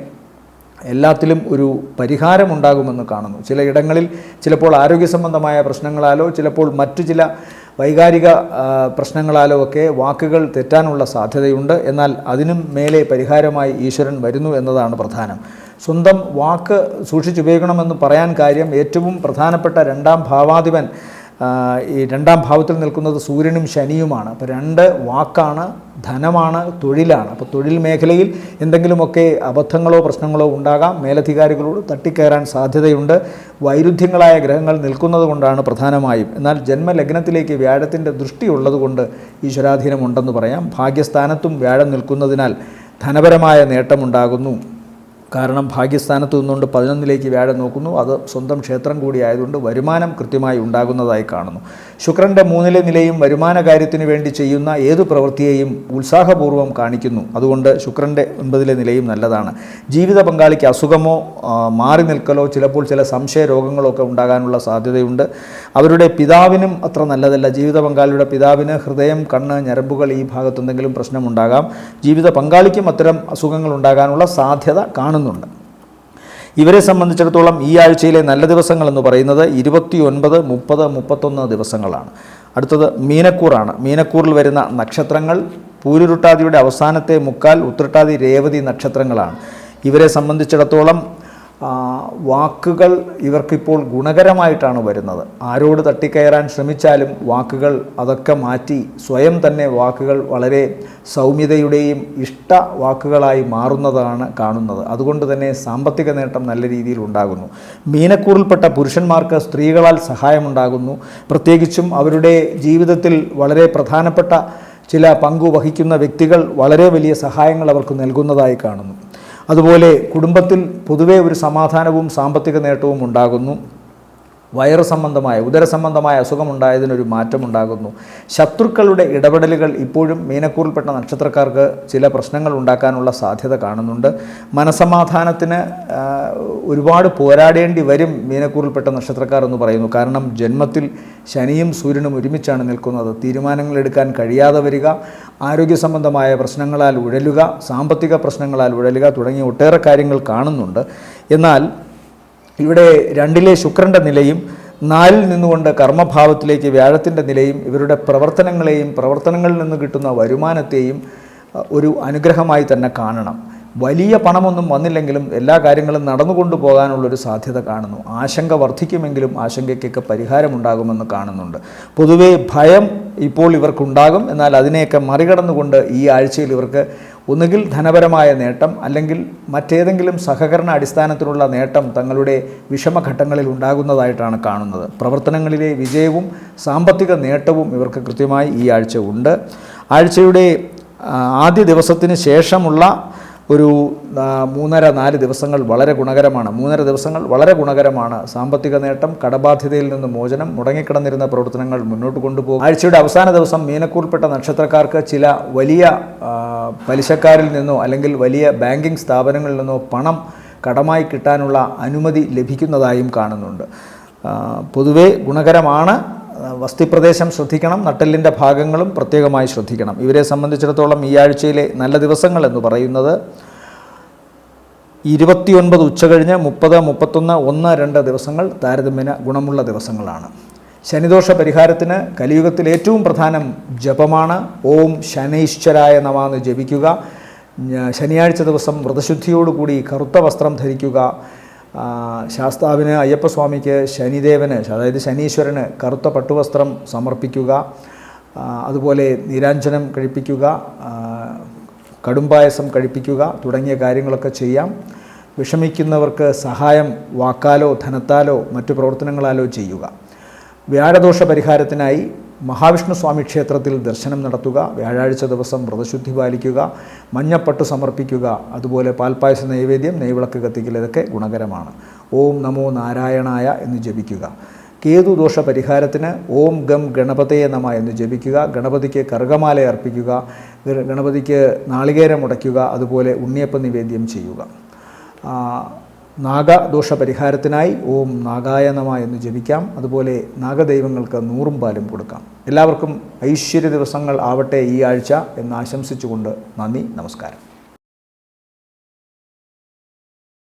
എല്ലാത്തിലും ഒരു പരിഹാരമുണ്ടാകുമെന്ന് കാണുന്നു. ചിലയിടങ്ങളിൽ ചിലപ്പോൾ ആരോഗ്യ സംബന്ധമായ പ്രശ്നങ്ങളാലോ ചിലപ്പോൾ മറ്റു ചില വൈകാരിക പ്രശ്നങ്ങളാലോ ഒക്കെ വാക്കുകൾ തെറ്റാനുള്ള സാധ്യതയുണ്ട്. എന്നാൽ അതിനും മേലെ പരിഹാരമായി ഈശ്വരൻ വരുന്നു എന്നതാണ് പ്രധാനം. സ്വന്തം വാക്ക് സൂക്ഷിച്ചുപയോഗിക്കണമെന്ന് പറയാൻ കാര്യം ഏറ്റവും പ്രധാനപ്പെട്ട രണ്ടാം ഭാവാധിപൻ ഈ രണ്ടാം ഭാവത്തിൽ നിൽക്കുന്നത് സൂര്യനും ശനിയുമാണ്. അപ്പോൾ രണ്ട് വാക്കാണ്, ധനമാണ്, തൊഴിലാണ്. അപ്പോൾ തൊഴിൽ മേഖലയിൽ എന്തെങ്കിലുമൊക്കെ അബദ്ധങ്ങളോ പ്രശ്നങ്ങളോ ഉണ്ടാകാം. മേലധികാരികളോട് തട്ടിക്കയറാൻ സാധ്യതയുണ്ട്. വൈരുദ്ധ്യങ്ങളായ ഗ്രഹങ്ങൾ നിൽക്കുന്നത് കൊണ്ടാണ് പ്രധാനമായും. എന്നാൽ ജന്മലഗ്നത്തിലേക്ക് വ്യാഴത്തിൻ്റെ ദൃഷ്ടി ഉള്ളതുകൊണ്ട് ഈശ്വരാധീനമുണ്ടെന്ന് പറയാം. ഭാഗ്യസ്ഥാനത്തും വ്യാഴം നിൽക്കുന്നതിനാൽ ധനപരമായ നേട്ടമുണ്ടാകുന്നു. കാരണം ഭാഗ്യസ്ഥാനത്ത് നിന്നുകൊണ്ട് 11ലേക്ക് വ്യാഴം നോക്കുന്നു. അത് സ്വന്തം ക്ഷേത്രം കൂടി ആയതുകൊണ്ട് വരുമാനം കൃത്യമായി ഉണ്ടാകുന്നതായി കാണുന്നു. ശുക്രൻ്റെ 3ലെ നിലയും വരുമാന കാര്യത്തിന് വേണ്ടി ചെയ്യുന്ന ഏതു പ്രവൃത്തിയെയും ഉത്സാഹപൂർവ്വം കാണിക്കുന്നു. അതുകൊണ്ട് ശുക്രൻ്റെ 9ലെ നിലയും നല്ലതാണ്. ജീവിത പങ്കാളിക്ക് അസുഖമോ മാറി നിൽക്കലോ ചിലപ്പോൾ ചില സംശയ രോഗങ്ങളോ ഒക്കെ ഉണ്ടാകാനുള്ള സാധ്യതയുണ്ട്. അവരുടെ പിതാവിനും അത്ര നല്ലതല്ല. ജീവിത പങ്കാളിയുടെ പിതാവിന് ഹൃദയം, കണ്ണ്, ഞരമ്പുകൾ ഈ ഭാഗത്തെന്തെങ്കിലും പ്രശ്നമുണ്ടാകാം. ജീവിത പങ്കാളിക്കും അത്തരം അസുഖങ്ങൾ ഉണ്ടാകാനുള്ള സാധ്യത കാണുന്നു. ഇവരെ സംബന്ധിച്ചിടത്തോളം ഈ ആഴ്ചയിലെ നല്ല ദിവസങ്ങൾ എന്ന് പറയുന്നത് 29, 30, 31 ദിവസങ്ങളാണ്. അടുത്തത് മീനക്കൂറാണ്. മീനക്കൂറിൽ വരുന്ന നക്ഷത്രങ്ങൾ പൂരുരുട്ടാതിയുടെ അവസാനത്തെ മുക്കാൽ, ഉത്രട്ടാതി, രേവതി നക്ഷത്രങ്ങളാണ്. ഇവരെ സംബന്ധിച്ചിടത്തോളം വാക്കുകൾ ഇവർക്കിപ്പോൾ ഗുണകരമായിട്ടാണ് വരുന്നത്. ആരോട് തട്ടിക്കയറാൻ ശ്രമിച്ചാലും വാക്കുകൾ അതൊക്കെ മാറ്റി സ്വയം തന്നെ വാക്കുകൾ വളരെ സൗമ്യതയുടെയും ഇഷ്ട വാക്കുകളായി മാറുന്നതാണ് കാണുന്നത്. അതുകൊണ്ട് തന്നെ സാമ്പത്തിക നേട്ടം നല്ല രീതിയിൽ ഉണ്ടാകുന്നു. മീനക്കൂറിൽപ്പെട്ട പുരുഷന്മാർക്ക് സ്ത്രീകളാൽ സഹായമുണ്ടാകുന്നു. പ്രത്യേകിച്ചും അവരുടെ ജീവിതത്തിൽ വളരെ പ്രധാനപ്പെട്ട ചില പങ്കു വഹിക്കുന്ന വ്യക്തികൾ വളരെ വലിയ സഹായങ്ങൾ അവർക്ക് നൽകുന്നതായി കാണുന്നു. അതുപോലെ കുടുംബത്തിൽ പൊതുവേ ഒരു സമാധാനവും സാമ്പത്തിക നേട്ടവും ഉണ്ടാകുന്നു. വയറ് സംബന്ധമായ, ഉദരസംബന്ധമായ അസുഖമുണ്ടായതിനൊരു മാറ്റമുണ്ടാകുന്നു. ശത്രുക്കളുടെ ഇടപെടലുകൾ ഇപ്പോഴും മീനക്കൂറിൽപ്പെട്ട നക്ഷത്രക്കാർക്ക് ചില പ്രശ്നങ്ങൾ ഉണ്ടാക്കാനുള്ള സാധ്യത കാണുന്നുണ്ട്. മനസമാധാനത്തിന് ഒരുപാട് പോരാടേണ്ടി വരും മീനക്കൂറിൽപ്പെട്ട നക്ഷത്രക്കാർ എന്ന് പറയുന്നു. കാരണം ജന്മത്തിൽ ശനിയും സൂര്യനും ഒരുമിച്ചാണ് നിൽക്കുന്നത്. തീരുമാനങ്ങൾ എടുക്കാൻ കഴിയാതെ വരിക, ആരോഗ്യ സംബന്ധമായ പ്രശ്നങ്ങളാൽ ഉഴലുക, സാമ്പത്തിക പ്രശ്നങ്ങളാൽ ഉഴലുക തുടങ്ങിയ ഒട്ടേറെ കാര്യങ്ങൾ കാണുന്നുണ്ട്. എന്നാൽ ഇവിടെ 2ലെ ശുക്രൻ്റെ നിലയും 4ൽ നിന്നുകൊണ്ട് കർമ്മഭാവത്തിലേക്ക് വ്യാഴത്തിൻ്റെ നിലയും ഇവരുടെ പ്രവർത്തനങ്ങളെയും പ്രവർത്തനങ്ങളിൽ നിന്ന് കിട്ടുന്ന വരുമാനത്തെയും ഒരു അനുഗ്രഹമായി തന്നെ കാണണം. വലിയ പണമൊന്നും വന്നില്ലെങ്കിലും എല്ലാ കാര്യങ്ങളും നടന്നുകൊണ്ടു പോകാനുള്ളൊരു സാധ്യത കാണുന്നു. ആശങ്ക വർദ്ധിക്കുമെങ്കിലും ആശങ്കയ്ക്കൊക്കെ പരിഹാരമുണ്ടാകുമെന്ന് കാണുന്നുണ്ട്. പൊതുവേ ഭയം ഇപ്പോൾ ഇവർക്കുണ്ടാകും. എന്നാൽ അതിനെയൊക്കെ മറികടന്നുകൊണ്ട് ഈ ആഴ്ചയിൽ ഇവർക്ക് ഒന്നുകിൽ ധനപരമായ നേട്ടം അല്ലെങ്കിൽ മറ്റേതെങ്കിലും സഹകരണ അടിസ്ഥാനത്തിലുള്ള നേട്ടം തങ്ങളുടെ വിഷമഘട്ടങ്ങളിൽ ഉണ്ടാകുന്നതായിട്ടാണ് കാണുന്നത്. പ്രവർത്തനങ്ങളിലെ വിജയവും സാമ്പത്തിക നേട്ടവും ഇവർക്ക് കൃത്യമായി ഈ ആഴ്ച ഉണ്ട്. ആഴ്ചയുടെ ആദ്യ ദിവസത്തിന് ശേഷമുള്ള ഒരു 3-4 ദിവസങ്ങൾ വളരെ ഗുണകരമാണ്. 3.5 ദിവസങ്ങൾ വളരെ ഗുണകരമാണ്. സാമ്പത്തിക നേട്ടം, കടബാധ്യതയിൽ നിന്ന് മോചനം, മുടങ്ങിക്കിടന്നിരുന്ന പ്രവർത്തനങ്ങൾ മുന്നോട്ട് കൊണ്ടുപോകും. ആഴ്ചയുടെ അവസാന ദിവസം മീനക്കൂറിൽപ്പെട്ട നക്ഷത്രക്കാർക്ക് ചില വലിയ പലിശക്കാരിൽ നിന്നോ അല്ലെങ്കിൽ വലിയ ബാങ്കിങ് സ്ഥാപനങ്ങളിൽ നിന്നോ പണം കടമായി കിട്ടാനുള്ള അനുമതി ലഭിക്കുന്നതായും കാണുന്നുണ്ട്. പൊതുവേ ഗുണകരമാണ്. വസ്തിപ്രദേശം ശ്രദ്ധിക്കണം, നട്ടെല്ലിൻ്റെ ഭാഗങ്ങളും പ്രത്യേകമായി ശ്രദ്ധിക്കണം. ഇവരെ സംബന്ധിച്ചിടത്തോളം ഈ ആഴ്ചയിലെ നല്ല ദിവസങ്ങൾ എന്ന് പറയുന്നത് 29 ഉച്ചകഴിഞ്ഞ് 30, 31, 1, 2 ദിവസങ്ങൾ താരതമ്യേന ഗുണമുള്ള ദിവസങ്ങളാണ്. ശനിദോഷ പരിഹാരത്തിന് കലിയുഗത്തിൽ ഏറ്റവും പ്രധാനം ജപമാണ്. ഓം ശനൈശ്വരായ നമഃ എന്ന് ജപിക്കുക. ശനിയാഴ്ച ദിവസം വ്രതശുദ്ധിയോടുകൂടി കറുത്ത വസ്ത്രം ധരിക്കുക. ശാസ്താവിന്, അയ്യപ്പസ്വാമിക്ക്, ശനിദേവന് അതായത് ശനീശ്വരന് കറുത്ത പട്ടുവസ്ത്രം സമർപ്പിക്കുക. അതുപോലെ നീരാഞ്ജനം കഴിപ്പിക്കുക, കടുംപായസം കഴിപ്പിക്കുക തുടങ്ങിയ കാര്യങ്ങളൊക്കെ ചെയ്യാം. വിഷമിക്കുന്നവർക്ക് സഹായം വാക്കാലോ ധനത്താലോ മറ്റു പ്രവർത്തനങ്ങളാലോ ചെയ്യുക. വ്യാഴദോഷ പരിഹാരത്തിനായി മഹാവിഷ്ണു സ്വാമി ക്ഷേത്രത്തിൽ ദർശനം നടത്തുക. വ്യാഴാഴ്ച ദിവസം വ്രതശുദ്ധി പാലിക്കുക, മഞ്ഞപ്പട്ട് സമർപ്പിക്കുക. അതുപോലെ പാൽപ്പായസ നൈവേദ്യം, നെയ്വിളക്ക് കത്തിക്കൽ, ഇതൊക്കെ ഗുണകരമാണ്. ഓം നമോ നാരായണായ എന്ന് ജപിക്കുക. കേതുദോഷ പരിഹാരത്തിന് ഓം ഗം ഗണപതയെ നമഃ എന്ന് ജപിക്കുക. ഗണപതിക്ക് കറുകമാല അർപ്പിക്കുക, ഗണപതിക്ക് നാളികേരം ഉടയ്ക്കുക, അതുപോലെ ഉണ്ണിയപ്പ നിവേദ്യം ചെയ്യുക. നാഗദോഷ പരിഹാരത്തിനായി ഓം നാഗായ നമഃ എന്ന് ജപിക്കാം. അതുപോലെ നാഗദൈവങ്ങൾക്ക് 100 പാലും കൊടുക്കാം. എല്ലാവർക്കും ഐശ്വര്യ ദിവസങ്ങൾ ആവട്ടെ ഈ ആഴ്ച എന്ന് ആശംസിച്ചുകൊണ്ട് നന്ദി, നമസ്കാരം.